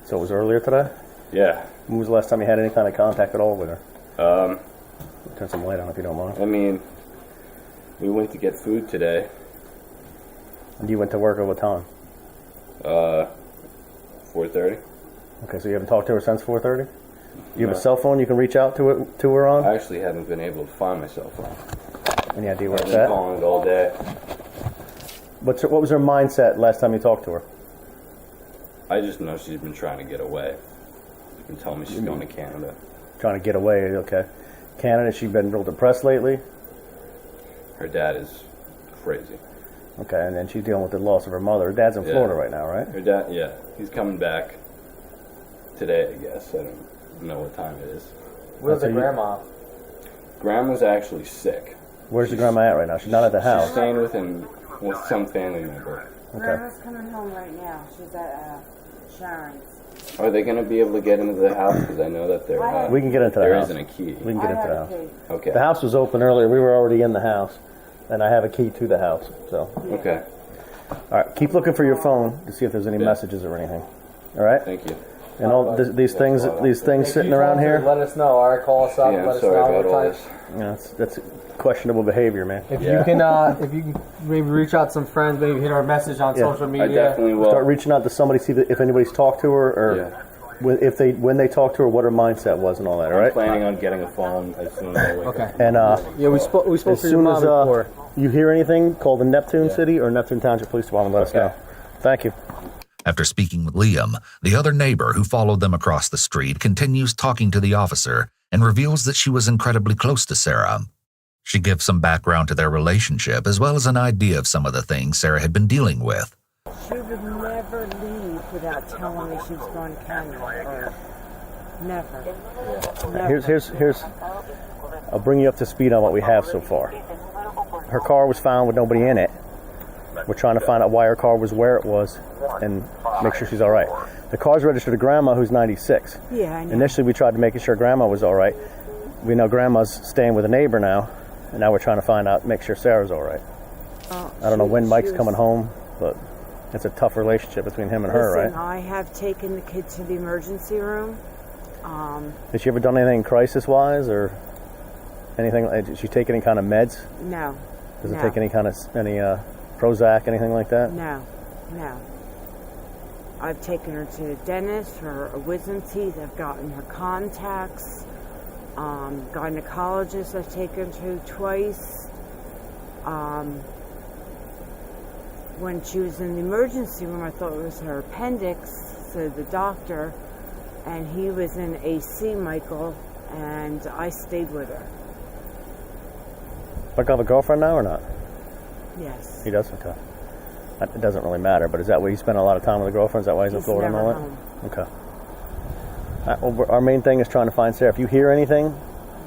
So it was earlier today? Yeah. When was the last time you had any kind of contact at all with her? Turn some light on if you don't mind. I mean, we went to get food today. And you went to work at what time? 4:30. Okay, so you haven't talked to her since 4:30? You have a cell phone you can reach out to her on? I actually haven't been able to find my cell phone. Any idea where I've it's been at? calling it all day. What was her mindset last time you talked to her? I just know she's been trying to get away. and told me she's going to Canada. Trying to get away, okay. Canada, she's been real depressed lately? Her dad is crazy. Okay, and then she's dealing with the loss of her mother. Her dad's in Florida right now, right? Her dad, yeah. He's coming back today, I guess. I don't know what time it is. Where's the grandma? Grandma's actually sick. Where's the grandma at right now? She's not at the house. She's staying with some family member. Grandma's coming home right now. She's at Sharon's. Are they going to be able to get into the house? Because I know that they're... we can get into the house. There isn't a key. We can get into the house. Okay. The house was open earlier. We were already in the house. And I have a key to the house, so... Okay. All right, keep looking for your phone to see if there's any messages or anything. All right? Thank you. And all these things sitting around here... Let us know, alright? Call us up, Yeah, let I'm us sorry know about all this. That's questionable behavior, man. If you can maybe reach out to some friends, maybe hit our message on social media. I definitely will. Start reaching out to somebody, see if anybody's talked to her, or when they talked to her, what her mindset was and all that, all right? I'm planning on getting a phone as soon as I wake up. And yeah, we spoke as to your soon mom as before. you hear anything, call the Neptune City or Neptune Township Police Department. Let us know. Thank you. After speaking with Liam, the other neighbor who followed them across the street continues talking to the officer and reveals that she was incredibly close to Sarah. She gives some background to their relationship as well as an idea of some of the things Sarah had been dealing with. She would never leave without telling me she was going to Canada. Or never. Here's. I'll bring you up to speed on what we have so far. Her car was found with nobody in it. We're trying to find out why her car was where it was and make sure she's all right. The car's registered to Grandma, who's 96. Yeah, I know. Initially, we tried to make sure Grandma was all right. We know Grandma's staying with a neighbor now, and now we're trying to find out, make sure Sarah's all right. I don't know when Mike's coming home, but it's a tough relationship between him and her, right? I have taken the kid to the emergency room. Has she ever done anything crisis-wise or anything? Did she take any kind of meds? No. Does it take any kind of Prozac, anything like that? No. I've taken her to the dentist for wisdom teeth. I've gotten her contacts. Gynecologist I've taken to twice. When she was in the emergency room, I thought it was her appendix, so the doctor, and he was in AC, Michael, and I stayed with her. Mike have a girlfriend now or not? Yes. He does? Okay. It doesn't really matter, but is that why he spent a lot of time with a girlfriend? Is that why he's in Florida and all that? Home. Okay. Well, our main thing is trying to find Sarah. If you hear anything,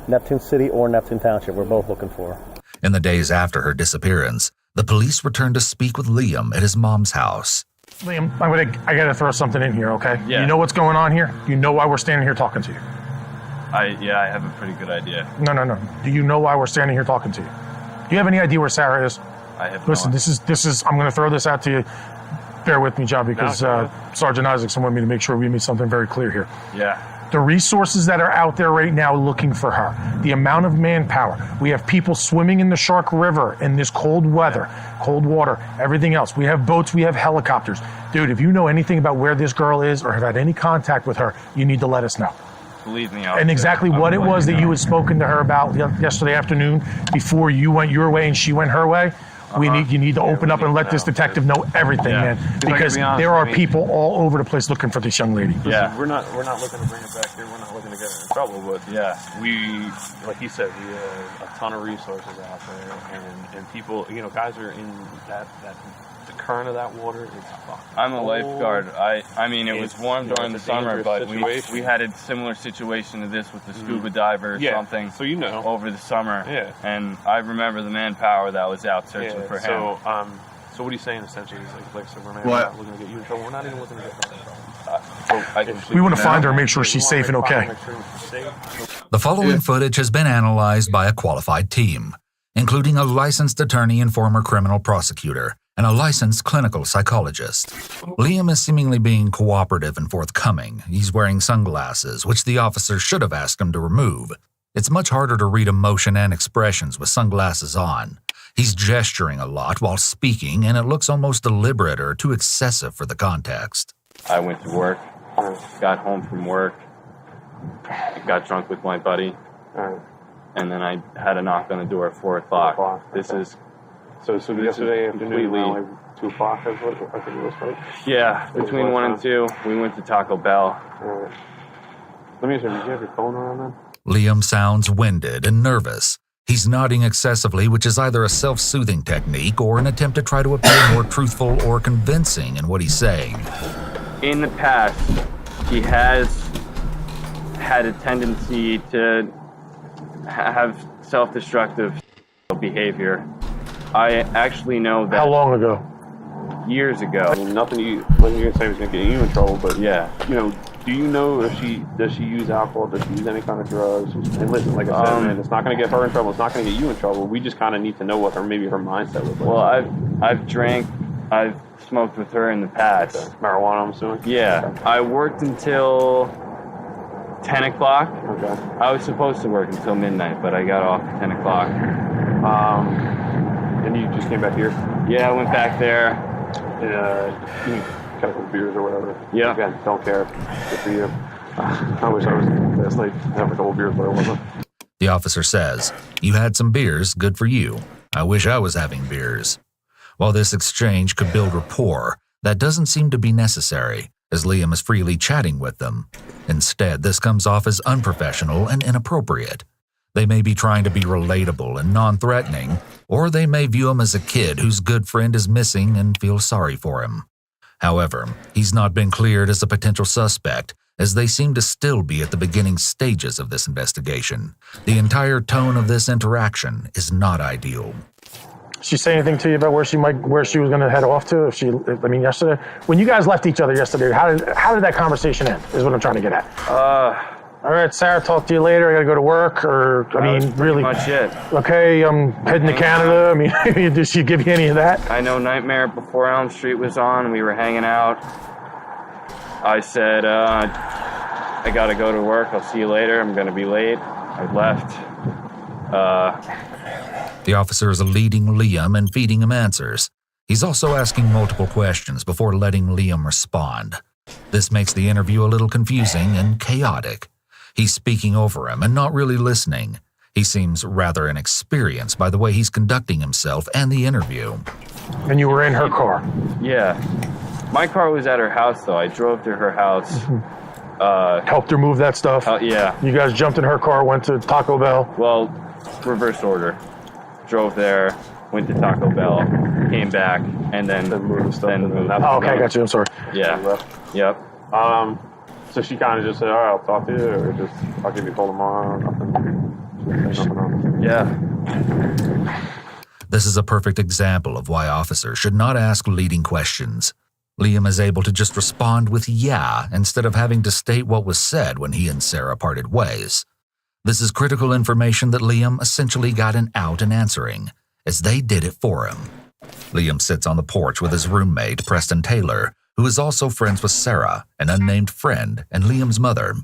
Neptune City or Neptune Township, we're both looking for her. In the days after her disappearance, the police returned to speak with Liam at his mom's house. Liam, I gotta throw something in here, okay? Yeah. You know what's going on here? You know why we're standing here talking to you? I have a pretty good idea. No. Do you know why we're standing here talking to you? Do you have any idea where Sarah is? I have Listen, no this is. I'm gonna throw this out to you. Bear with me, John, because Sergeant Isaacson wanted me to make sure we made something very clear here. Yeah. The resources that are out there right now looking for her, the amount of manpower. We have people swimming in the Shark River in this cold weather, cold water, everything else. We have boats, we have helicopters. Dude, if you know anything about where this girl is or have had any contact with her, you need to let us know. Believe me, and exactly what it was that you had spoken to her about yesterday afternoon before you went your way and she went her way. You need to open up and let this detective know everything, man, because there are people all over the place looking for this young lady. Yeah, we're not looking to bring her back here. We're not looking to get her in trouble, but we, like you said, we have a ton of resources out there, and people, guys are in that the current of that water is fucked. I'm a lifeguard. I mean, it was warm during the summer, but we had a similar situation to this with the scuba diver or something. So over the summer. Yeah. And I remember the manpower that was out searching for him. So what are you saying essentially? Like so we're not looking to get you in trouble. We're not even looking to get her in trouble. We want to find her and make sure she's safe and okay. The following footage has been analyzed by a qualified team, including a licensed attorney and former criminal prosecutor, and a licensed clinical psychologist. Liam is seemingly being cooperative and forthcoming. He's wearing sunglasses, which the officer should have asked him to remove. It's much harder to read emotion and expressions with sunglasses on. He's gesturing a lot while speaking, and it looks almost deliberate or too excessive for the context. I went to work, got home from work, got drunk with my buddy, and then I had a knock on the door at 4 o'clock. This is... So yesterday afternoon, around like 2 o'clock, I think it was, right? Yeah, between 1 and 2, we went to Taco Bell. Let me ask you, did you have your phone around then? Liam sounds winded and nervous. He's nodding excessively, which is either a self-soothing technique or an attempt to try to appear more truthful or convincing in what he's saying. In the past, he has had a tendency to have self-destructive behavior. I actually know that. How long ago? Years ago. I mean, nothing you wasn't gonna say was gonna get you in trouble, but yeah, you know, do you know if does she use alcohol? Does she use any kind of drugs? And listen, like I said, man, it's not gonna get her in trouble. It's not gonna get you in trouble. We just kind of need to know what maybe her mindset was like. Well, I've drank, I've smoked with her in the past. Okay. Marijuana, I'm assuming. Yeah, okay. I worked until 10 o'clock. Okay. I was supposed to work until midnight, but I got off at 10 o'clock. And you just came back here? Yeah, I went back there. You got a couple beers or whatever. Yeah. Again, don't care. Good for you. I wish I was last night having a couple beers, but I wasn't. The officer says, "You had some beers, good for you. I wish I was having beers." While this exchange could build rapport, that doesn't seem to be necessary, as Liam is freely chatting with them. Instead, this comes off as unprofessional and inappropriate. They may be trying to be relatable and non-threatening, or they may view him as a kid whose good friend is missing and feel sorry for him. However, he's not been cleared as a potential suspect, as they seem to still be at the beginning stages of this investigation. The entire tone of this interaction is not ideal. Did she say anything to you about where she was going to head off to? Yesterday, when you guys left each other yesterday, how did that conversation end? Is what I'm trying to get at. All right, Sarah, talk to you later. I got to go to work, Pretty much it. Okay, I'm heading to Canada. Did she give you any of that? I know Nightmare Before Elm Street was on. We were hanging out. I said, I got to go to work. I'll see you later. I'm going to be late. I left. The officer is leading Liam and feeding him answers. He's also asking multiple questions before letting Liam respond. This makes the interview a little confusing and chaotic. He's speaking over him and not really listening. He seems rather inexperienced by the way he's conducting himself and the interview. And you were in her car? Yeah. My car was at her house, though. I drove to her house. Helped her move that stuff? Yeah. You guys jumped in her car, went to Taco Bell? Well, reverse order. Drove there, went to Taco Bell, came back, and then moved stuff. Okay, I got you. I'm sorry. Yeah. Yep. So she kind of just said, all right, I'll talk to you, or just, I'll give you a call tomorrow, nothing. Yeah. This is a perfect example of why officers should not ask leading questions. Liam is able to just respond with yeah instead of having to state what was said when he and Sarah parted ways. This is critical information that Liam essentially got an out in answering, as they did it for him. Liam sits on the porch with his roommate, Preston Taylor, who is also friends with Sarah, an unnamed friend, and Liam's mother.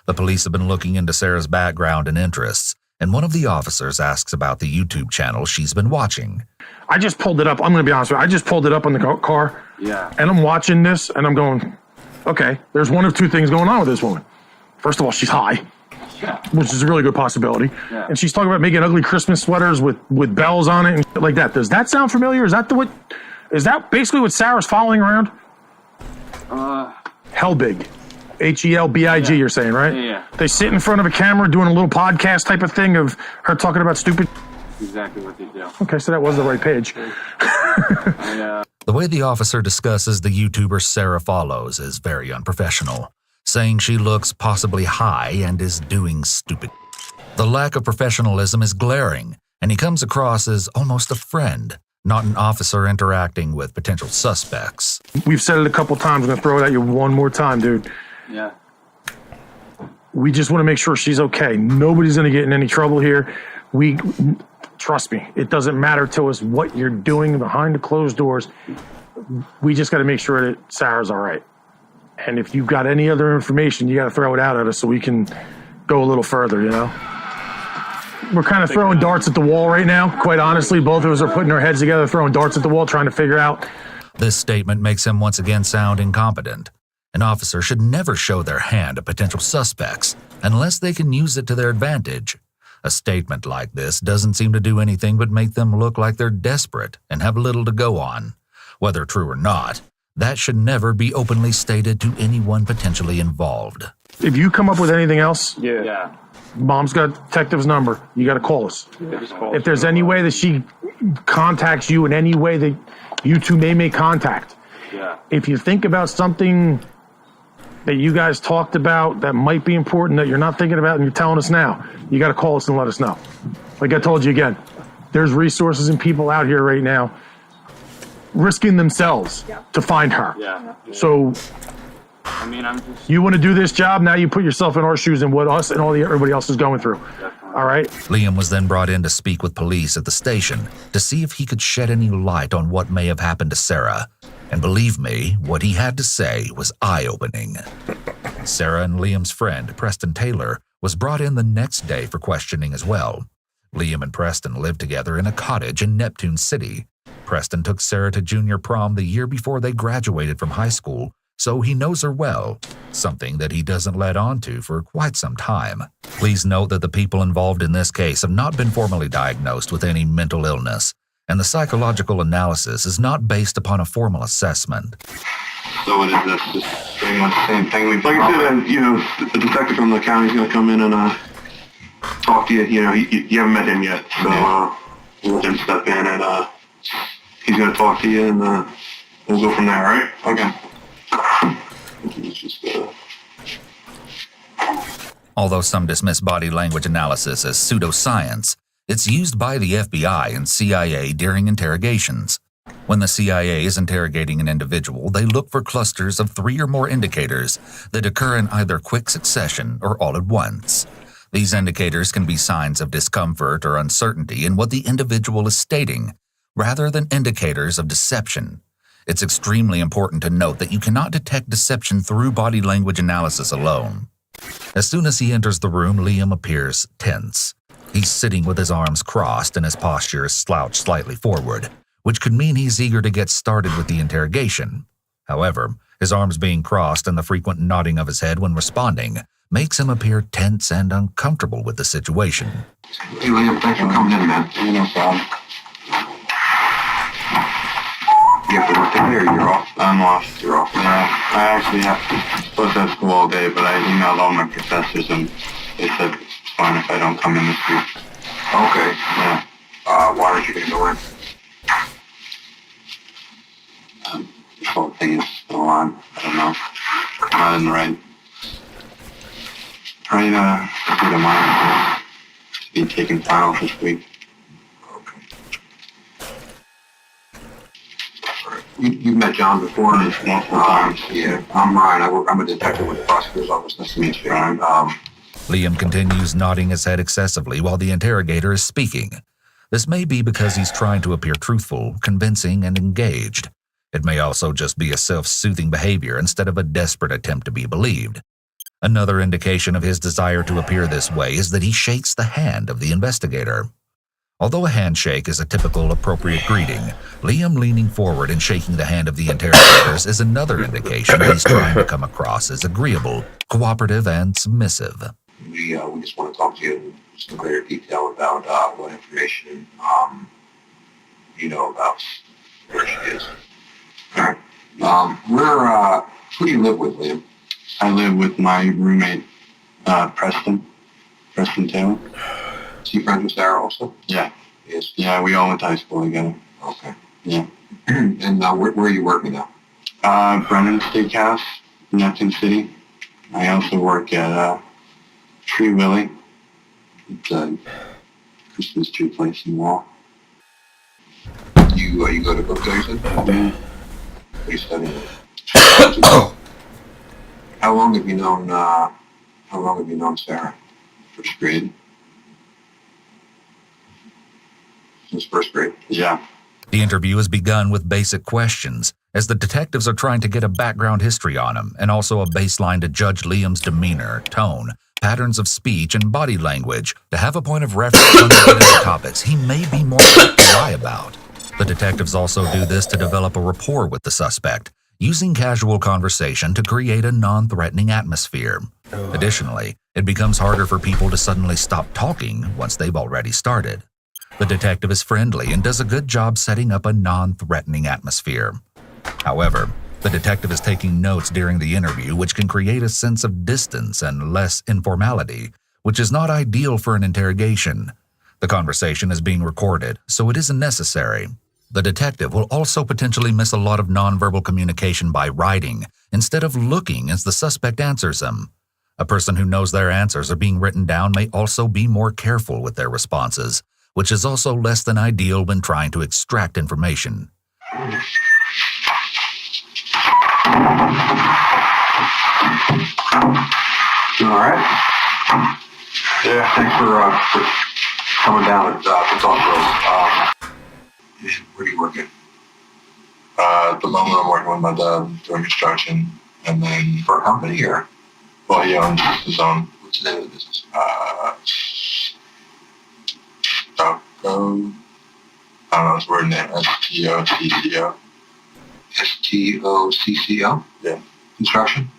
The police have been looking into Sarah's background and interests, and one of the officers asks about the YouTube channel she's been watching. I just pulled it up. I'm going to be honest with you. I just pulled it up on the car. Yeah. And I'm watching this, and I'm going, okay, there's one of two things going on with this woman. First of all, she's high, which is a really good possibility. Yeah. And she's talking about making ugly Christmas sweaters with bells on it and shit like that. Does that sound familiar? Is that basically what Sarah's following around? Helbig. Helbig, yeah. You're saying, right? Yeah. They sit in front of a camera doing a little podcast type of thing of her talking about stupid. Exactly what they do. Okay, so that was the right page. The way the officer discusses the YouTuber Sarah follows is very unprofessional, saying she looks possibly high and is doing stupid. The lack of professionalism is glaring, and he comes across as almost a friend, not an officer interacting with potential suspects. We've said it a couple times. I'm going to throw it at you one more time, dude. Yeah. We just want to make sure she's okay. Nobody's going to get in any trouble here. Trust me, it doesn't matter to us what you're doing behind the closed doors. We just got to make sure that Sarah's all right. And if you've got any other information, you got to throw it out at us so we can go a little further, you know? We're kind of throwing darts at the wall right now. Quite honestly, both of us are putting our heads together, throwing darts at the wall, trying to figure out. This statement makes him once again sound incompetent. An officer should never show their hand at potential suspects unless they can use it to their advantage. A statement like this doesn't seem to do anything but make them look like they're desperate and have little to go on. Whether true or not, that should never be openly stated to anyone potentially involved. If you come up with anything else, Yeah. Mom's got detective's number. You got to call us. Yeah, just call If us. there's any way that she contacts you in any way that you two may make contact, Yeah. if you think about something that you guys talked about that might be important that you're not thinking about and you're telling us now, you got to call us and let us know. Like I told you again, there's resources and people out here right now risking themselves to find her. Yeah. So I mean, I'm just. you want to do this job, now you put yourself in our shoes and what us and everybody else is going through. All right? Liam was then brought in to speak with police at the station to see if he could shed any light on what may have happened to Sarah. And believe me, what he had to say was eye-opening. Sarah and Liam's friend, Preston Taylor, was brought in the next day for questioning as well. Liam and Preston lived together in a cottage in Neptune City. Preston took Sarah to junior prom the year before they graduated from high school, so he knows her well, something that he doesn't let on to for quite some time. Please note that the people involved in this case have not been formally diagnosed with any mental illness, and the psychological analysis is not based upon a formal assessment. So what is this? Just pretty much the same thing. Like I said, you know, the detective from the county is going to come in and talk to you. You know, you haven't met him yet, so we'll let him step in and he's going to talk to you and we'll go from there, all right? Okay. Although some dismiss body language analysis as pseudoscience, it's used by the FBI and CIA during interrogations. When the CIA is interrogating an individual, they look for clusters of 3 or more indicators that occur in either quick succession or all at once. These indicators can be signs of discomfort or uncertainty in what the individual is stating, rather than indicators of deception. It's extremely important to note that you cannot detect deception through body language analysis alone. As soon as he enters the room, Liam appears tense. He's sitting with his arms crossed and his posture is slouched slightly forward, which could mean he's eager to get started with the interrogation. However, his arms being crossed and the frequent nodding of his head when responding makes him appear tense and uncomfortable with the situation. Hey, Liam, thanks for coming in, man. No problem. You have to work today or you're off? I'm off. You're off? Yeah, I actually supposed to have school all day, but I emailed all my professors and they said it's fine if I don't come in this week. Okay. Yeah. Why aren't you going to go in? This whole thing is still on. I don't know. I'm not in the right state of mind to be taking finals this week. You've met John before multiple times. Yeah, I'm Ryan. I'm a detective with the prosecutor's office. Nice to meet you. Liam continues nodding his head excessively while the interrogator is speaking. This may be because he's trying to appear truthful, convincing, and engaged. It may also just be a self-soothing behavior instead of a desperate attempt to be believed. Another indication of his desire to appear this way is that he shakes the hand of the investigator. Although a handshake is a typical appropriate greeting, Liam leaning forward and shaking the hand of the interrogators is another indication he's trying to come across as agreeable, cooperative, and submissive. We just want to talk to you in some greater detail about what information you know about where she is. All right. Who do you live with, Liam? I live with my roommate, Preston Taylor. Is he friends with Sarah also? Yeah. Yes. Yeah, we all went to high school together. Okay. Yeah. And where are you working now? Brennan Steakhouse, Neptune City. I also work at Tree Willie. It's a Christmas tree place in Wall. You go to Brookdale, you said? What are you studying? How long have you known Sarah? First grade? Since first grade? Yeah. The interview has begun with basic questions, as the detectives are trying to get a background history on him and also a baseline to judge Liam's demeanor, tone, patterns of speech, and body language to have a point of reference on the topics he may be more apt to lie about. The detectives also do this to develop a rapport with the suspect, using casual conversation to create a non-threatening atmosphere. Additionally, it becomes harder for people to suddenly stop talking once they've already started. The detective is friendly and does a good job setting up a non-threatening atmosphere. However, The detective is taking notes during the interview, which can create a sense of distance and less informality, which is not ideal for an interrogation. The conversation is being recorded, so it isn't necessary. The detective will also potentially miss a lot of nonverbal communication by writing, instead of looking as the suspect answers them. A person who knows their answers are being written down may also be more careful with their responses, which is also less than ideal when trying to extract information. You all right? Yeah. Thanks for coming down and talk to us. Where are you working? At the moment, I'm working with my dad doing construction, and then for a company here. Well, he owns his own. What's the name of the business? Stocco. I don't know his word name. STOCCO. STOCCO. Yeah. Construction.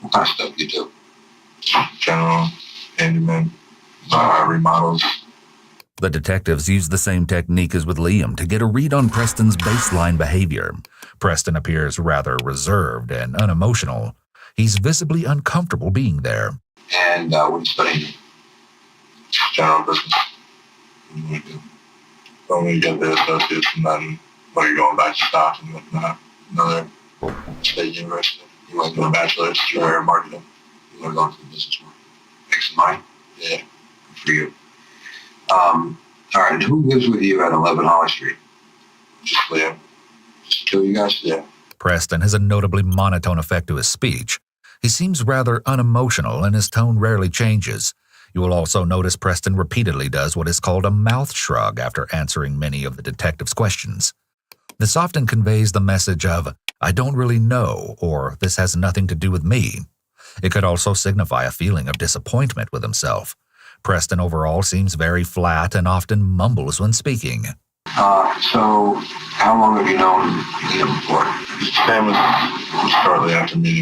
What kind of stuff do you do? General, handyman, remodels. The detectives use the same technique as with Liam to get a read on Preston's baseline behavior. Preston appears rather reserved and unemotional. He's visibly uncomfortable being there. And what are you studying? General business. When you get the associates, and then when you're going back to Stockton with another state university, you want to do a bachelor's or marketing. You want to go into the business world. Make some money? Yeah, good for you. All right, who lives with you at 11 Holly Street? Just Liam. Just kill you guys? Yeah. Preston has a notably monotone effect to his speech. He seems rather unemotional and his tone rarely changes. You will also notice Preston repeatedly does what is called a mouth shrug after answering many of the detective's questions. This often conveys the message of, I don't really know, or this has nothing to do with me. It could also signify a feeling of disappointment with himself. Preston overall seems very flat and often mumbles when speaking. So, how long have you known Liam for? His family shortly after meeting